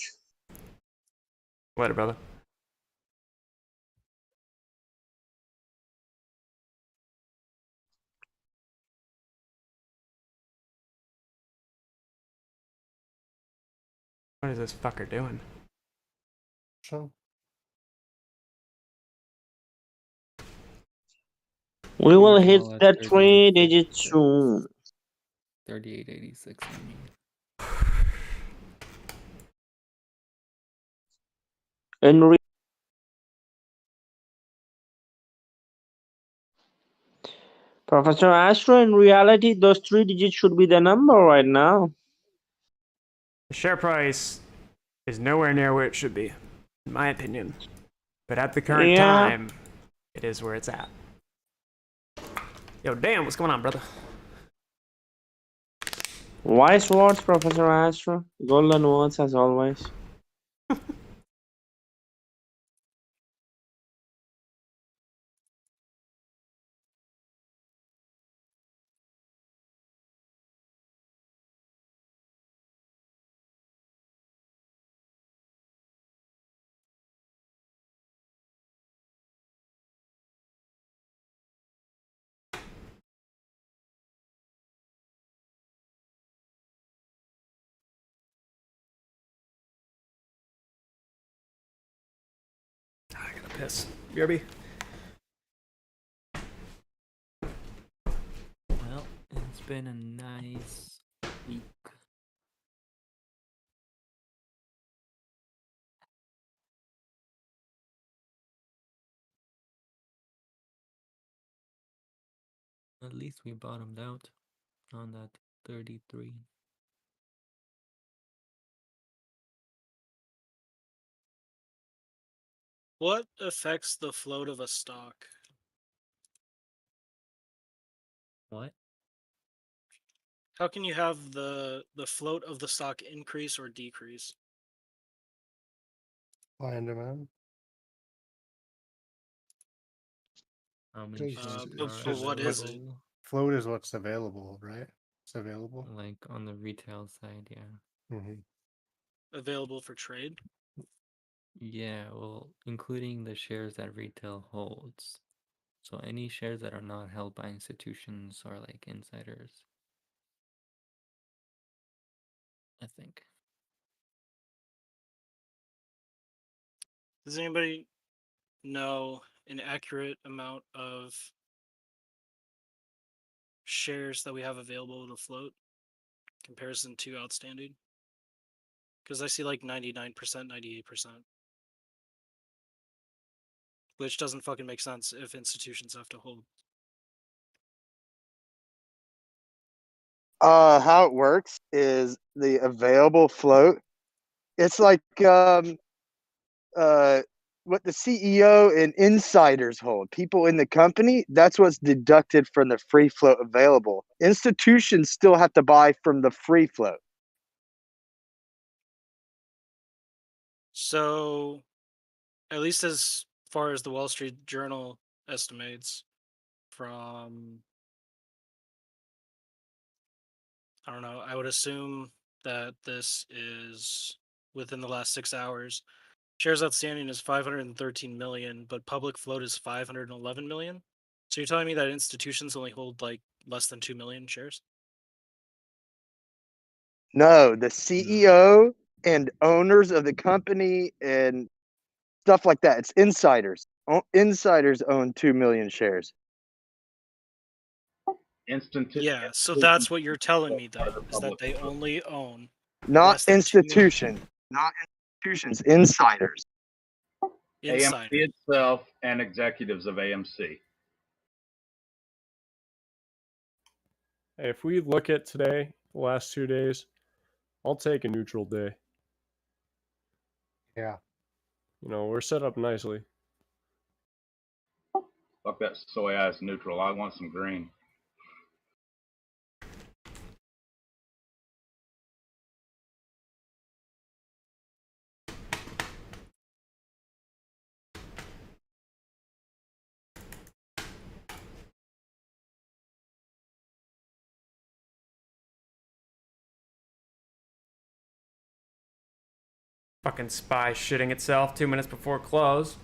Later, brother. What is this fucker doing? So. We will hit that 3 digits soon. 3886. And Professor Astro, in reality, those 3 digits should be the number right now. The share price is nowhere near where it should be, in my opinion. But at the current time, it is where it's at. Yo, damn, what's going on, brother? Wise words, Professor Astro. Golden words as always. I gotta piss. BRB. Well, it's been a nice week. At least we bottomed out on that 33. What affects the float of a stock? What? How can you have the float of the stock increase or decrease? Supply and demand. How many shares But what is it? Float is what's available, right? It's available. Like on the retail side, yeah. Available for trade? Yeah, well, including the shares that retail holds. So any shares that are not held by institutions or like insiders. I think. Does anybody know an accurate amount of shares that we have available to float comparison to outstanding? Because I see like 99%, 98%. Which doesn't fucking make sense if institutions have to hold. How it works is the available float. It's like what the CEO and insiders hold, people in the company. That's what's deducted from the free float available. Institutions still have to buy from the free float. So, at least as far as the Wall Street Journal estimates from, I don't know, I would assume that this is within the last 6 hours. Shares outstanding is 513 million, but public float is 511 million. So you're telling me that institutions only hold like less than 2 million shares? No, the CEO and owners of the company and stuff like that. It's insiders. Insiders own 2 million shares. Yeah, so that's what you're telling me then, is that they only own Not less than 2 million. institution. Not institutions. Insiders. AMC itself and executives of AMC. If we look at today, the last 2 days, I'll take a neutral day. Yeah. You know, we're set up nicely. Fuck that soy ass neutral. I want some green. Fucking SPY shitting itself 2 minutes before close.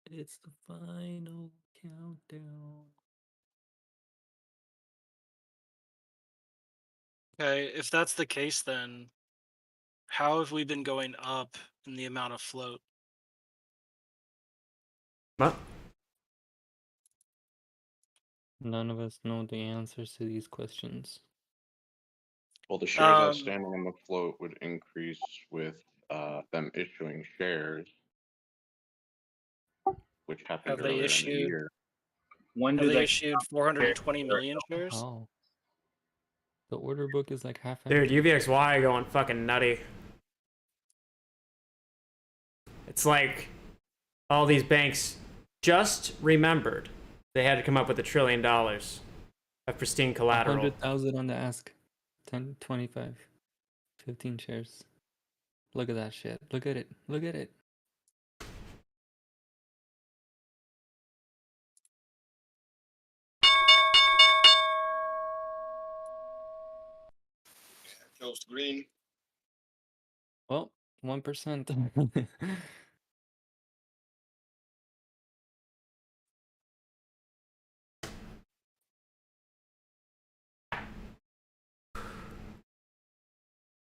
It's the final countdown. Okay, if that's the case, then how have we been going up in the amount of float? What? None of us know the answers to these questions. Well, the shares outstanding on the float would increase with them Happened Have they earlier in the issued? year. When Have do they they issued 420 million shares? Oh, the order book is like half Dude, empty. UVXY going fucking nutty. It's like all these banks just remembered they had to come up with $1 trillion of pristine collateral. 100,000 on the ask. 10, 25, 15 shares. Look at that shit. Look at it. Look at it. Toast green. Well, 1%.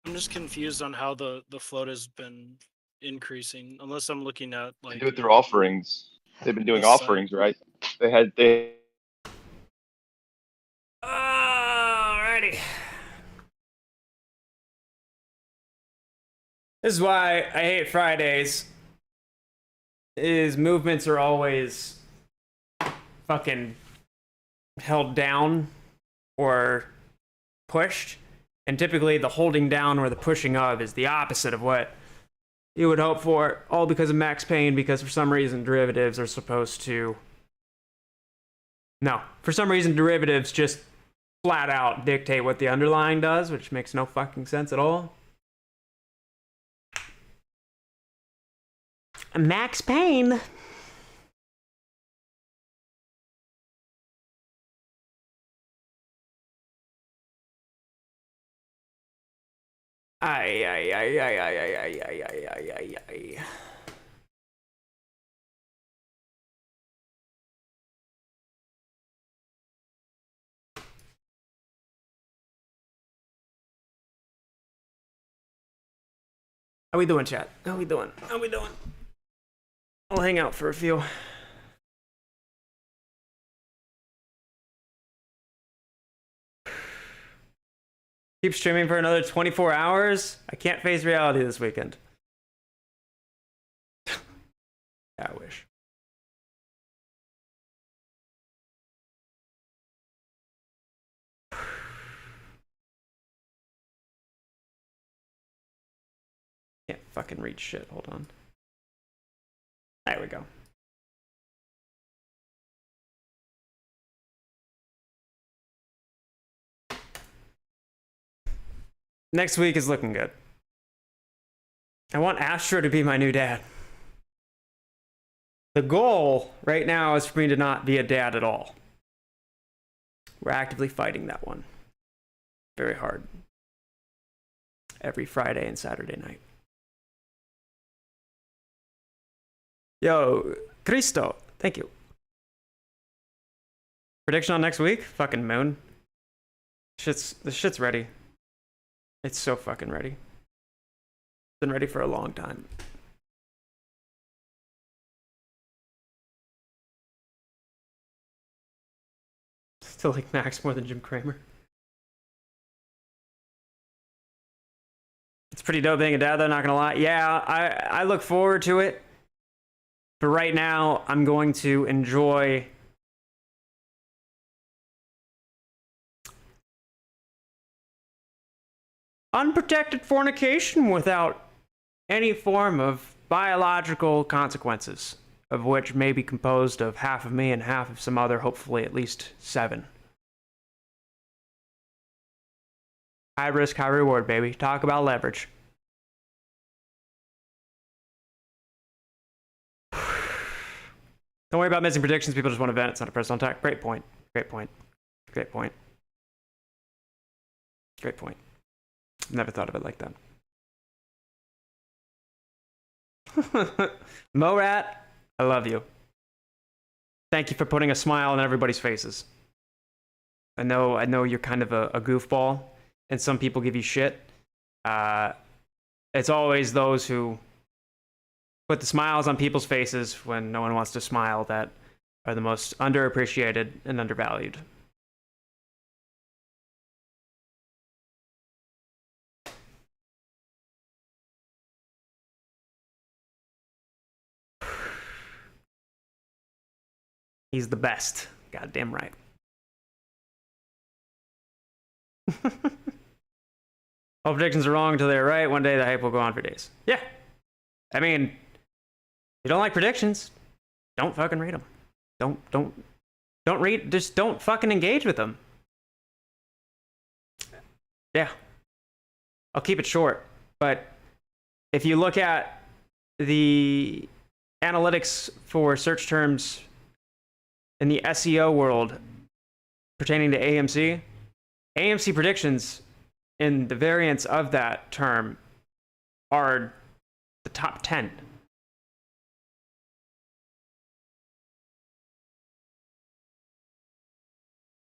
I'm just confused on how the float has been increasing, unless I'm looking at They like do it through offerings. They've been doing this site. offerings, right? They Alrighty. This is why I hate Fridays. Is movements are always fucking held down or pushed. And typically the holding down or the pushing of is the opposite of what you would hope for, all because of max pain, because for some reason derivatives are supposed to... No, for some reason derivatives just flat out dictate what the underlying does, which makes no fucking sense at all. Max pain. Ay. How we doing, chat? How we doing? How we doing? I'll hang out for a few. Keep streaming for another 24 hours? I can't face reality this weekend. I wish. Can't fucking read shit. Hold on. There we go. Next week is looking good. I want Astro to be my new dad. The goal right now is for me to not be a dad at all. We're actively fighting that one. Very hard. Every Friday and Saturday night. Yo, Cristo, thank you. Prediction on next week? Fucking moon. This shit's ready. It's so fucking ready. Been ready for a long time. Still like Max more than Jim Cramer. It's pretty dope being a dad though, not gonna lie. Yeah, I look forward to it. But right now, I'm going to enjoy unprotected fornication without any form of biological consequences, of which may be composed of half of me and half of some other, hopefully at least 7. High risk, high reward, baby. Talk about leverage. Don't worry about missing predictions. People just want to vent. It's not a personal attack. Great point. Great point. Great point. Great point. Never thought of it like that. Morat, I love you. Thank you for putting a smile on everybody's faces. I know you're kind of a goofball, and some people give you shit. It's always those who put the smiles on people's faces when no one wants to smile that are the most underappreciated and undervalued. He's the best. Goddamn right. All predictions are wrong until they're right. One day the hype will go on for days. Yeah. I mean, if you don't like predictions, don't fucking read them. Don't read, just don't fucking engage with them. Yeah. I'll keep it short, but if you look at the analytics for search terms in the SEO world pertaining to AMC, AMC predictions in the variants of that term are the top 10.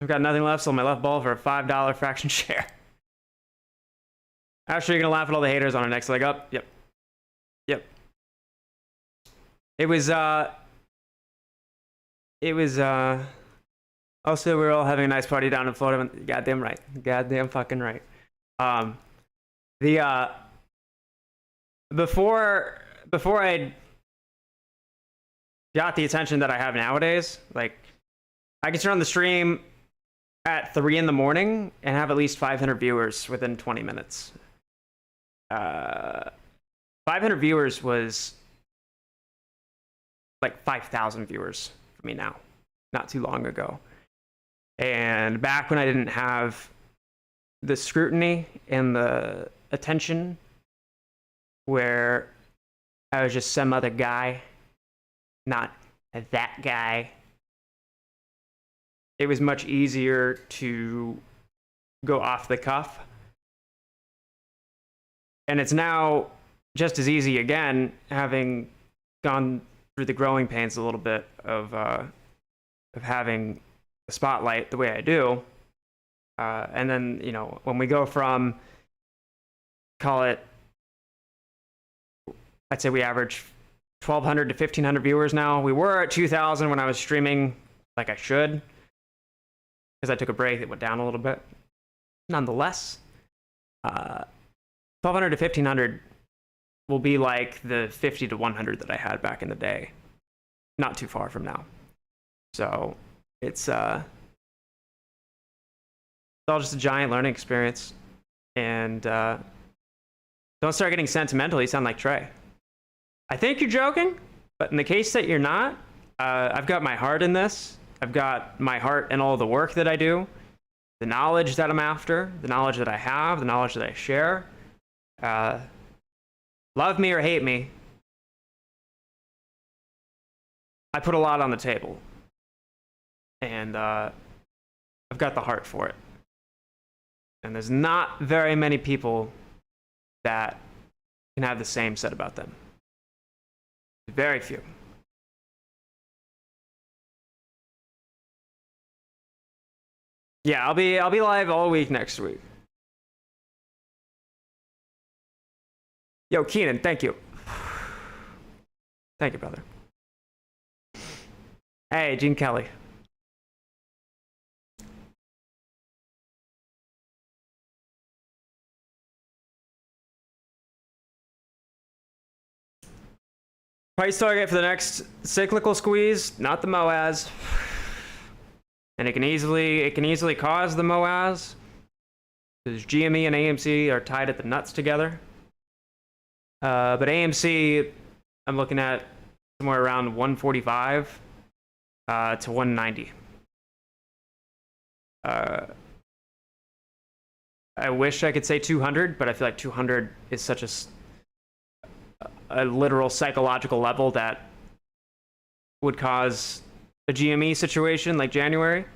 I've got nothing left, so my left ball for a $5 fraction share. Actually, you're gonna laugh at all the haters on our next leg up. Yep. Yep. It was also, we were all having a nice party down in Florida. Goddamn right. Goddamn fucking right. Before I got the attention that I have nowadays, like, I could turn on the stream at 3 in the morning and have at least 500 viewers within 20 minutes. 500 viewers was like 5,000 viewers for me now, not too long ago. And back when I didn't have the scrutiny and the attention, where I was just some other guy, not that guy, it was much easier to go off the cuff. And it's now just as easy again, having gone through the growing pains a little bit of having the spotlight the way I do. And then, you know, when we go from, call it, I'd say we average 1,200 to 1,500 viewers now. We were at 2,000 when I was streaming like I should, because I took a break. It went down a little bit. Nonetheless, 1,200 to 1,500 will be like the 50 to 100 that I had back in the day. Not too far from now. So it's all just a giant learning experience. And don't start getting sentimental. You sound like Trey. I think you're joking, but in the case that you're not, I've got my heart in this. I've got my heart in all the work that I do, the knowledge that I'm after, the knowledge that I have, the knowledge that I share. Love me or hate me, I put a lot on the table. And I've got the heart for it. And there's not very many people that can have the same said about them. Very few. Yeah, I'll be live all week next week. Yo, Keenan, thank you. Thank you, brother. Hey, Gene Kelly. Price target for the next cyclical squeeze, not the MOAS. And it can easily cause the MOAS, because GME and AMC are tied at the nuts together. But AMC, I'm looking at somewhere around 145 to 190. I wish I could say 200, but I feel like 200 is such a literal psychological level that would cause a GME situation like January.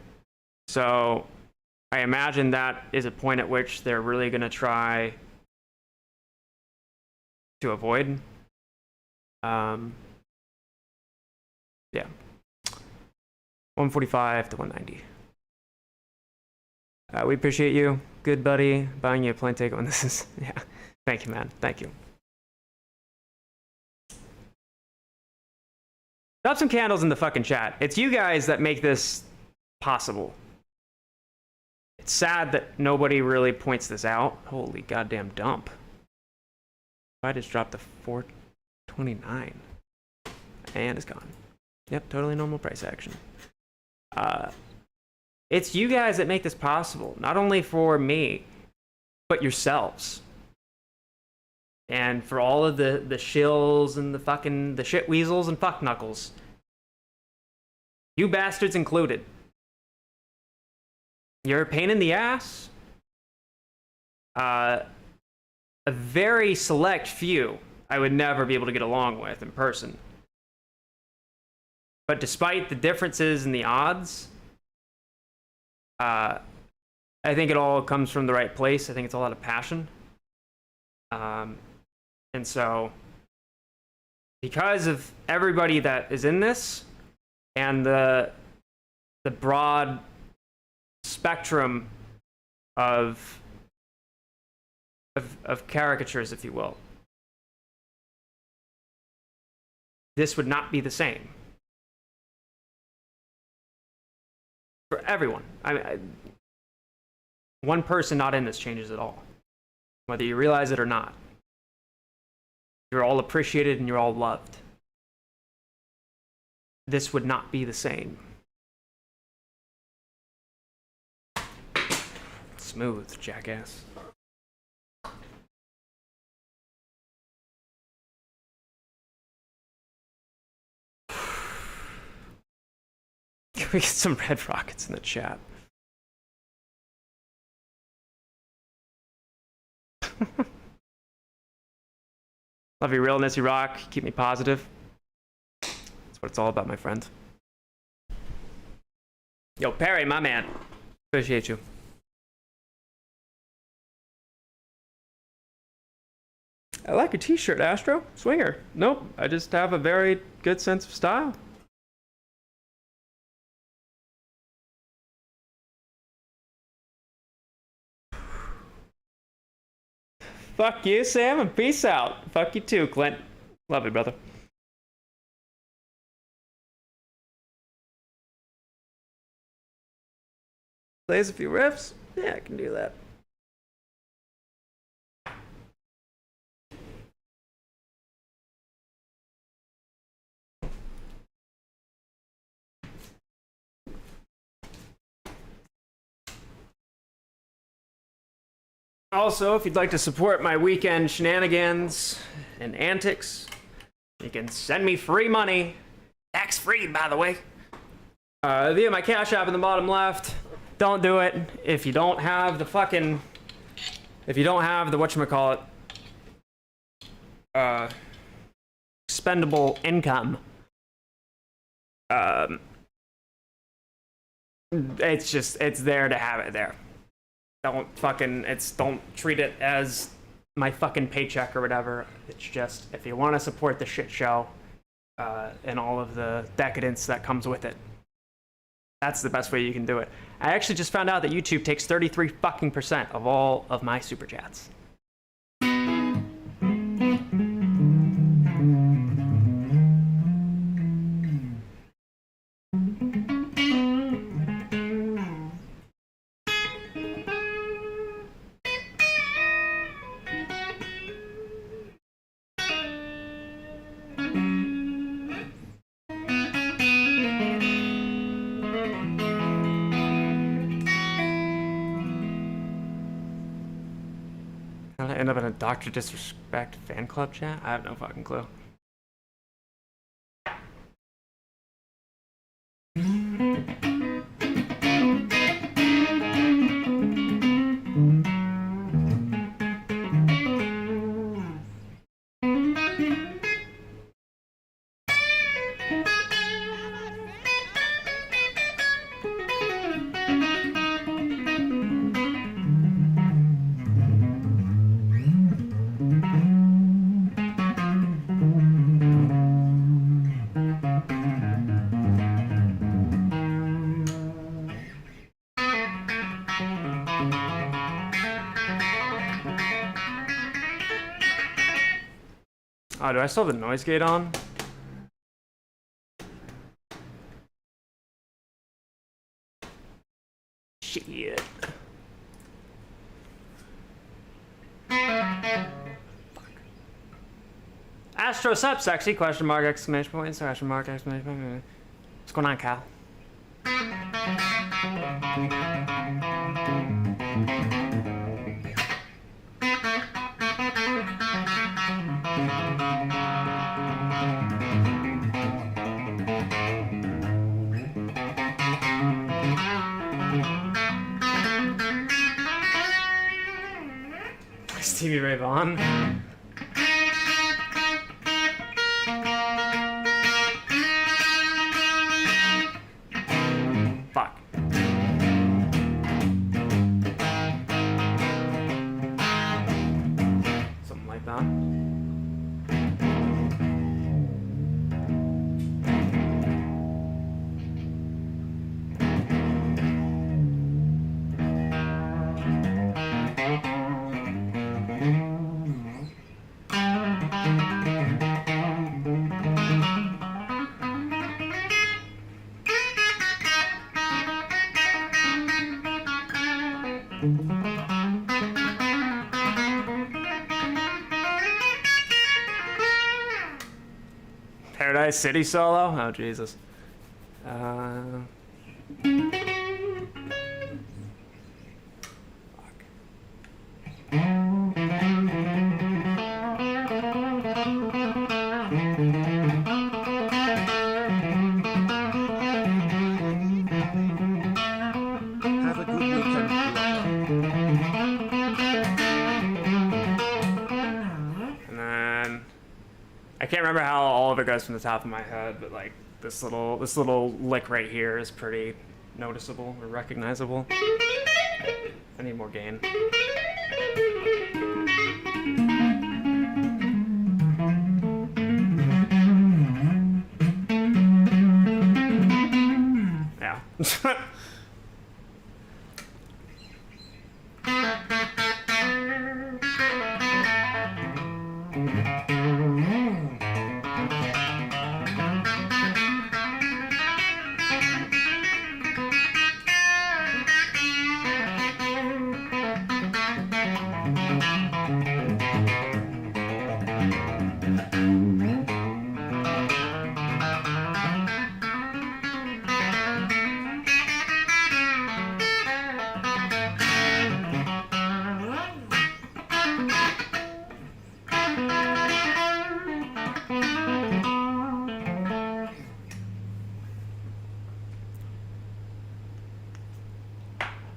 So I imagine that is a point at which they're really going to try to avoid. Yeah. 145 to 190. We appreciate you, good buddy, buying you a plane ticket when this is, yeah. Thank you, man. Thank you. Drop some candles in the fucking chat. It's you guys that make this possible. It's sad that nobody really points this out. Holy goddamn dump. I just dropped to 429. And it's gone. Yep, totally normal price action. It's you guys that make this possible, not only for me, but yourselves. And for all of the shills and the shit weasels and fuck knuckles. You bastards included. You're a pain in the ass. A very select few I would never be able to get along with in person. But despite the differences in the odds, I think it all comes from the right place. I think it's a lot of passion. And so, because of everybody that is in this, and the broad spectrum of caricatures, if you will, this would not be the same for everyone. One person not in this changes it all, whether you realize it or not. You're all appreciated and you're all loved. This would not be the same. Smooth, jackass. Can we get some red rockets in the chat? Love your realness, you rock. Keep me positive. That's what it's all about, my friend. Yo, Perry, my man. Appreciate you. I like your t-shirt, Astro. Swinger. Nope, I just have a very good sense of style. Fuck you, Sam, and peace out. Fuck you too, Clint. Love you, brother. Plays a few riffs? Yeah, I can do that. Also, if you'd like to support my weekend shenanigans and antics, you can send me free money, tax-free, by the way, via my Cash App in the bottom left. Don't do it if you don't have the fucking, whatchamacallit, expendable income. It's there to have it there. Don't treat it as my fucking paycheck or whatever. It's just, if you want to support the shit show, and all of the decadence that comes with it, that's the best way you can do it. I actually just found out that YouTube takes 33% of all of my super chats. End up in a Dr. Disrespect fan club chat? I have no fucking clue. Oh, do I still have the noise gate on? Shit. Astro sup, sexy? Question mark, exclamation point, question mark, exclamation point. What's going on, Kyle? Stevie Ray Vaughan. Fuck. Something like that. Paradise City solo? Oh, Jesus. Have a good weekend, And then I can't remember how all of it goes from the top of my head, but like this little lick right here is pretty noticeable or recognizable. I need more gain. Yeah.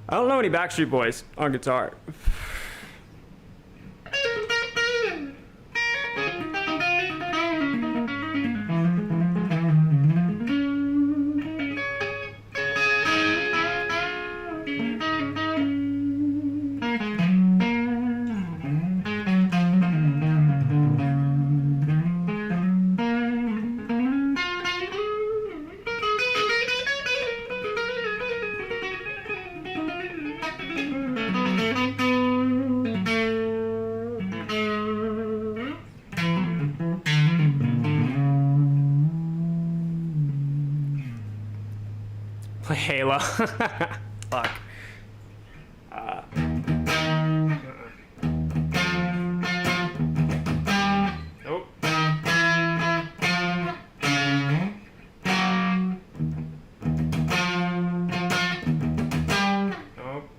I don't know any Backstreet Boys on guitar. Play Halo. Fuck. Nope. Nope.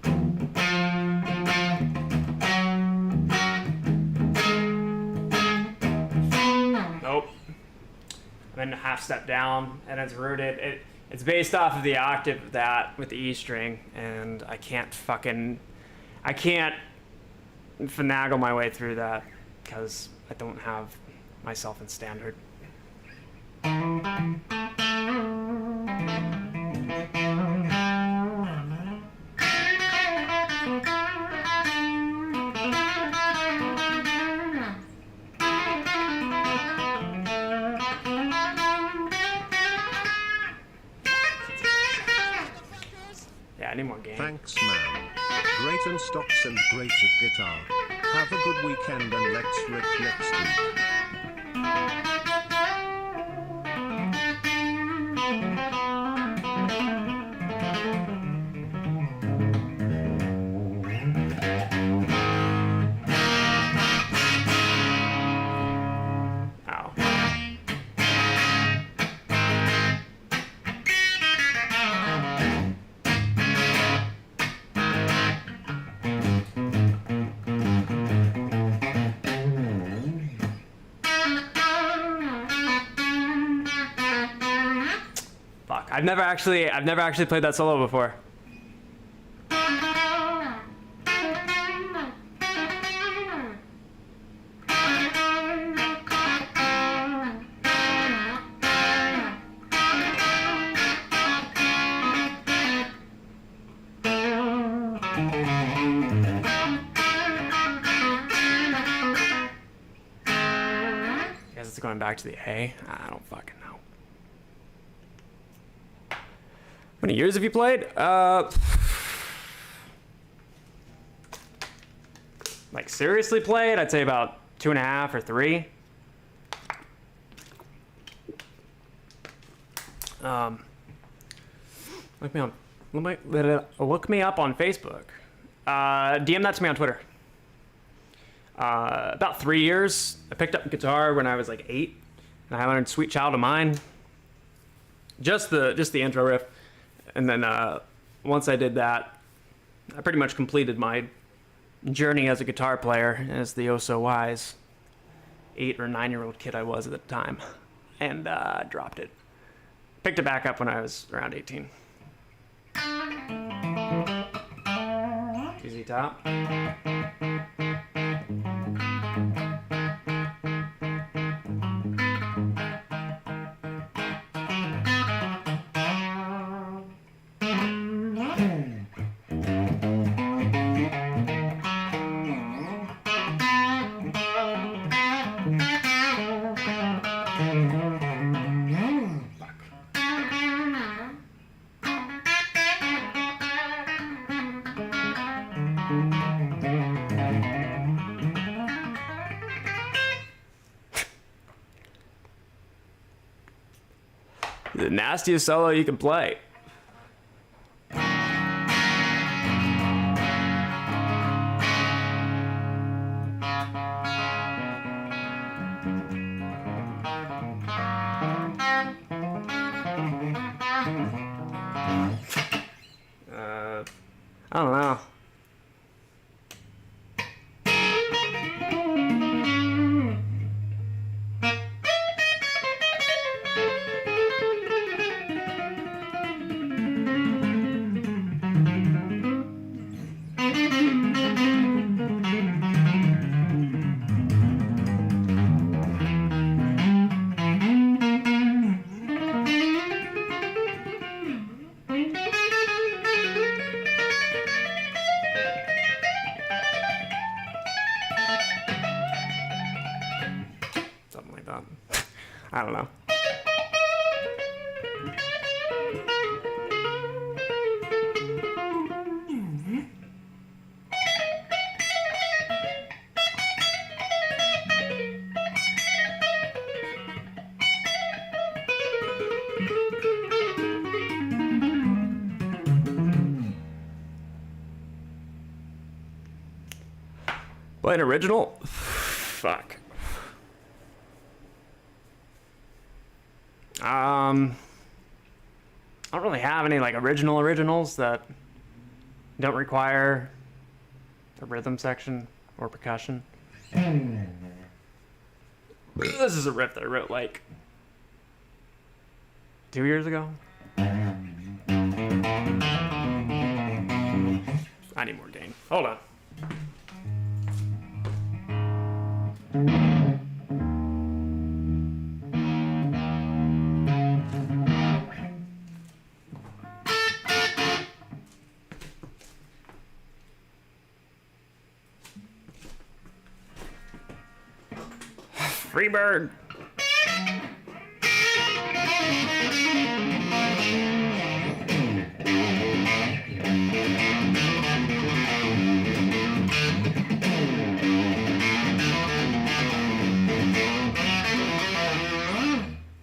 Nope. I'm in a half step down, and it's rooted. It's based off of the octave of that with the E string, and I can't finagle my way through that because I don't have myself in standard. Yeah, I need more game. Thanks, man. Great on stocks and great at guitar. Have a good weekend and let's rip next week. I've never actually played that solo before. it's going back to the A? I don't fucking know. How many years have you played? Like seriously played? I'd say about 2.5 or 3. Look me up on Facebook. DM that to me on Twitter. About 3 years. I picked up guitar when I was like 8, and I learned "Sweet Child of Mine." Just the intro riff, and then once I did that, I pretty much completed my journey as a guitar player, as the oh so wise 8 or 9-year-old kid I was at the time, and dropped it. Picked it back up when I was around 18. Easy top. The nastiest solo you can play. I don't know. Something like that. I don't know. Play an original? Fuck. I don't really have any like originals that don't require a rhythm section or percussion. This is a riff that I wrote like 2 years ago. I need more gain. Hold on. Freebird.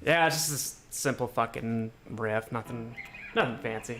Yeah, it's just a simple fucking riff, nothing fancy.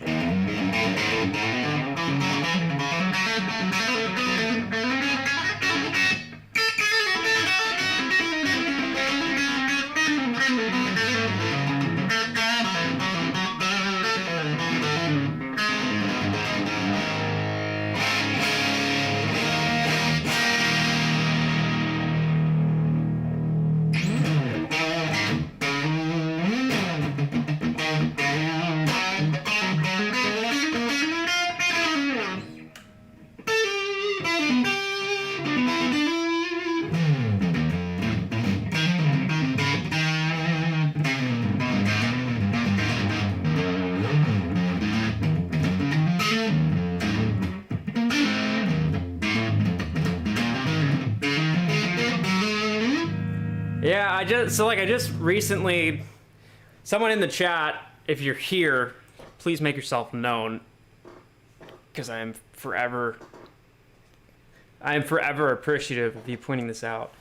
Yeah, I just recently, someone in the chat, if you're here, please make yourself known, because I am forever appreciative of you pointing this out.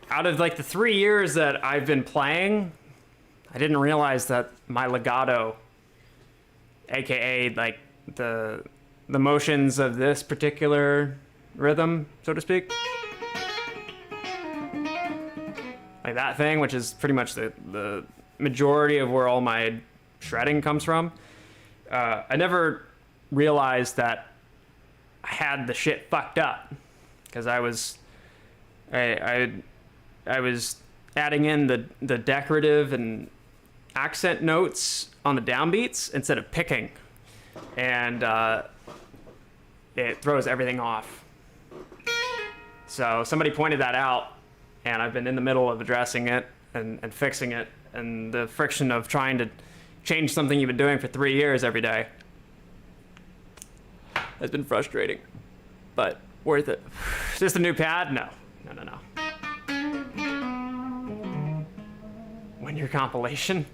Out of like the 3 years that I've been playing, I didn't realize that my legato, aka like the motions of this particular rhythm, so to speak, like that thing, which is pretty much the majority of where all my shredding comes from. I never realized that I had the shit fucked up, because I was adding in the decorative and accent notes on the downbeats instead of picking, and it throws everything off. So somebody pointed that out, and I've been in the middle of addressing it and fixing it, and the friction of trying to change something you've been doing for 3 years every day has been frustrating, but worth it. Is this a new pad? No. When your compilation?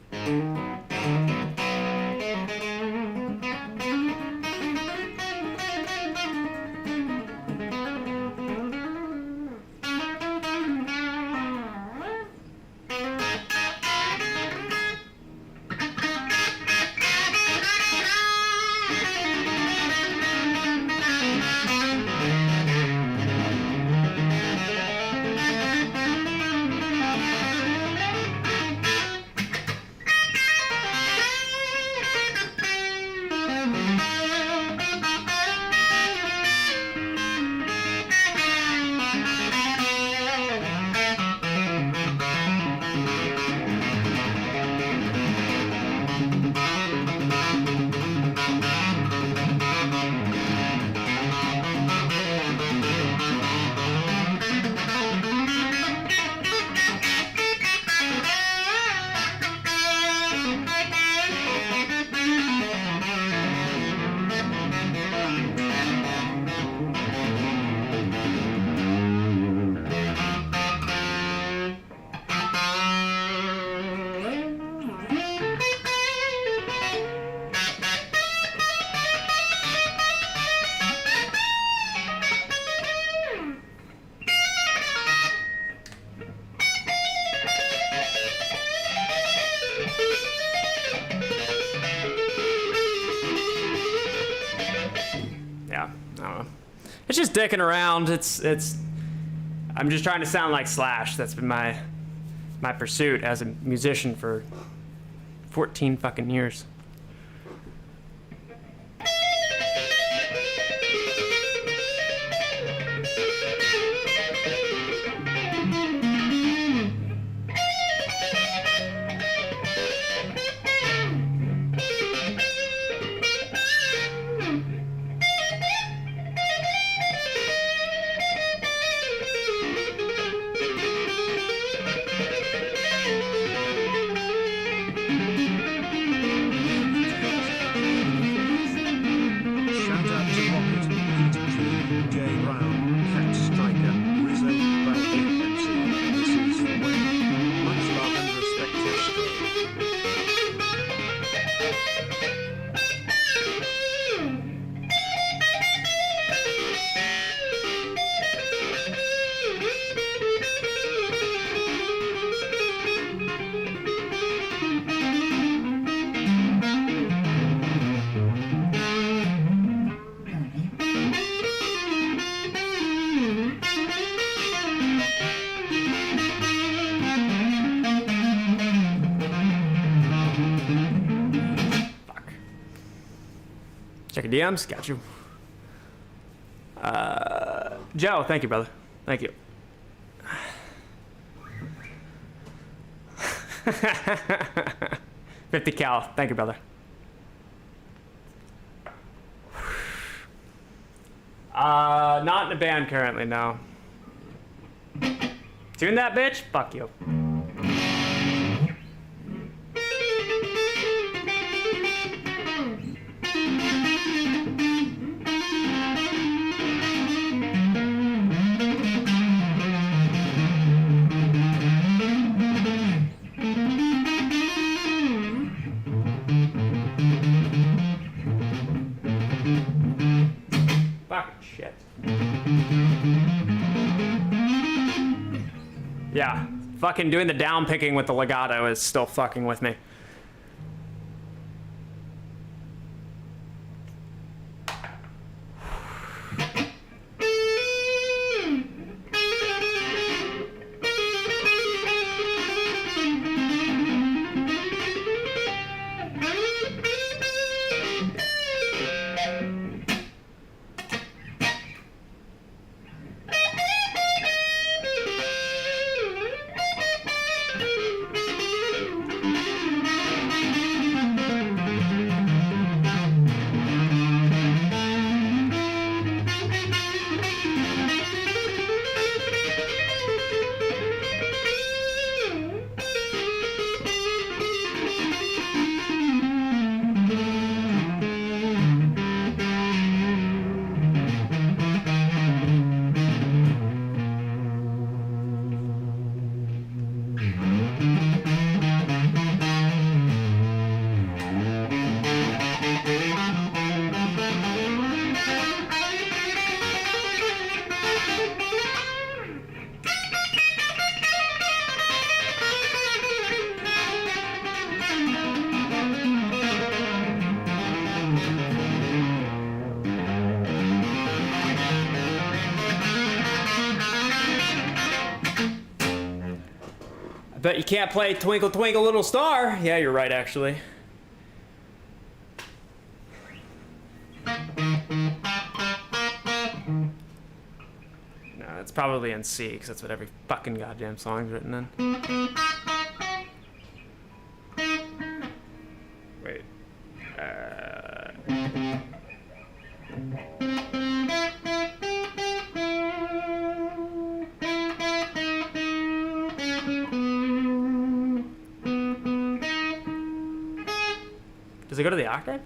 It's just dicking around. I'm just trying to sound like Slash. That's been my pursuit as a musician for 14 fucking years. Check your DMs. Got you. Joe, thank you, brother. Thank you. $50 cal. Thank you, brother. Not in a band currently, no. Tune that bitch? Fuck you. Fucking doing the down picking with the legato is still fucking with me. Bet you can't play Twinkle Twinkle Little Star. Yeah, you're right, actually. No, it's probably in C, because that's what every fucking goddamn song's written in. Wait. Does it go to the octave?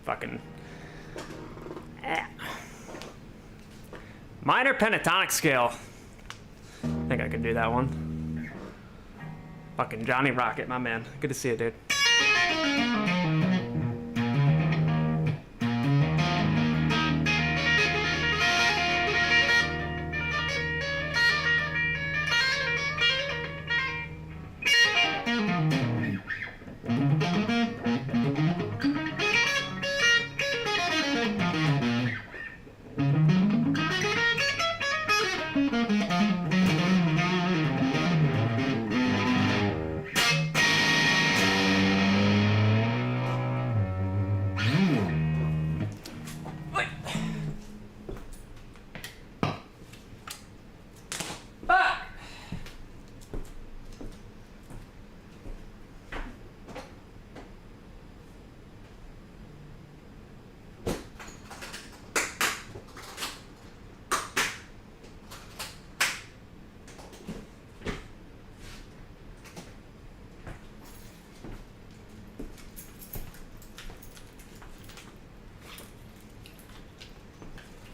Fucking minor pentatonic scale. I think I can do that one. Fucking Johnny Rocket, my man. Good to see you, dude.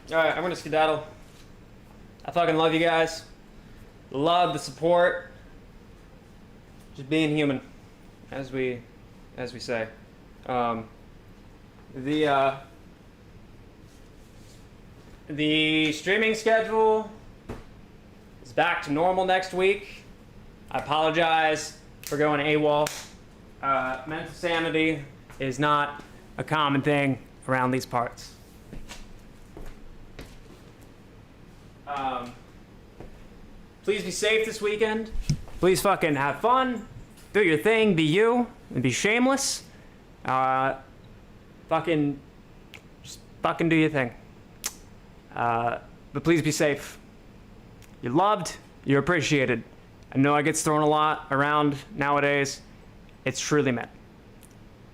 Alright, I'm gonna skedaddle. I fucking love you guys. Love the support. Just being human, as we say. The streaming schedule is back to normal next week. I apologize for going AWOL. Mental sanity is not a common thing around these parts. Please be safe this weekend. Please fucking have fun. Do your thing. Be you. And be shameless. Just fucking do your thing. But please be safe. You're loved. You're appreciated. I know I get thrown a lot around nowadays. It's truly meant.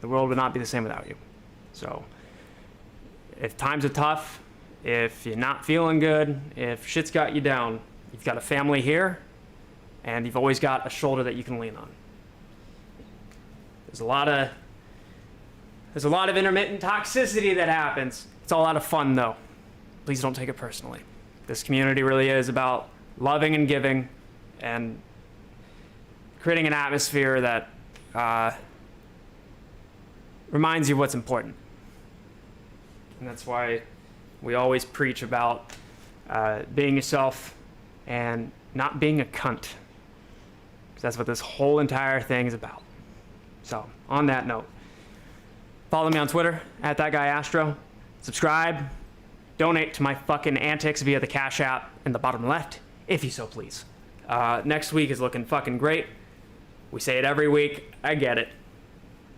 The world would not be the same without you. So, if times are tough, if you're not feeling good, if shit's got you down, you've got a family here, and you've always got a shoulder that you can lean on. There's a lot of intermittent toxicity that happens. It's all out of fun, though. Please don't take it personally. This community really is about loving and giving, and creating an atmosphere that reminds you what's important. And that's why we always preach about being yourself and not being a cunt. Because that's what this whole entire thing is about. So, on that note, follow me on Twitter, @ThatGuyAstro. Subscribe. Donate to my fucking antics via the Cash App in the bottom left, if you so please. Next week is looking fucking great. We say it every week. I get it.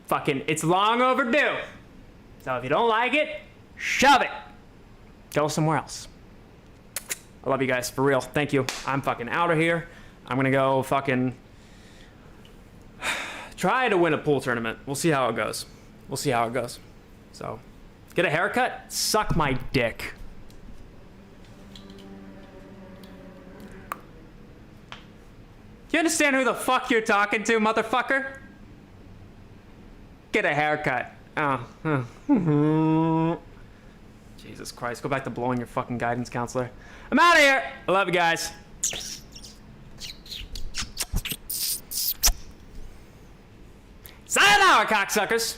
Fucking, it's long overdue. So if you don't like it, shove it. Go somewhere else. I love you guys, for real. Thank you. I'm fucking out of here. I'm gonna go fucking try to win a pool tournament. We'll see how it goes. So, get a haircut, suck my dick. You understand who the fuck you're talking to, motherfucker? Get a haircut. Oh. Jesus Christ, go back to blowing your fucking guidance counselor. I'm out of here. I love you guys. Sayonara, cocksuckers.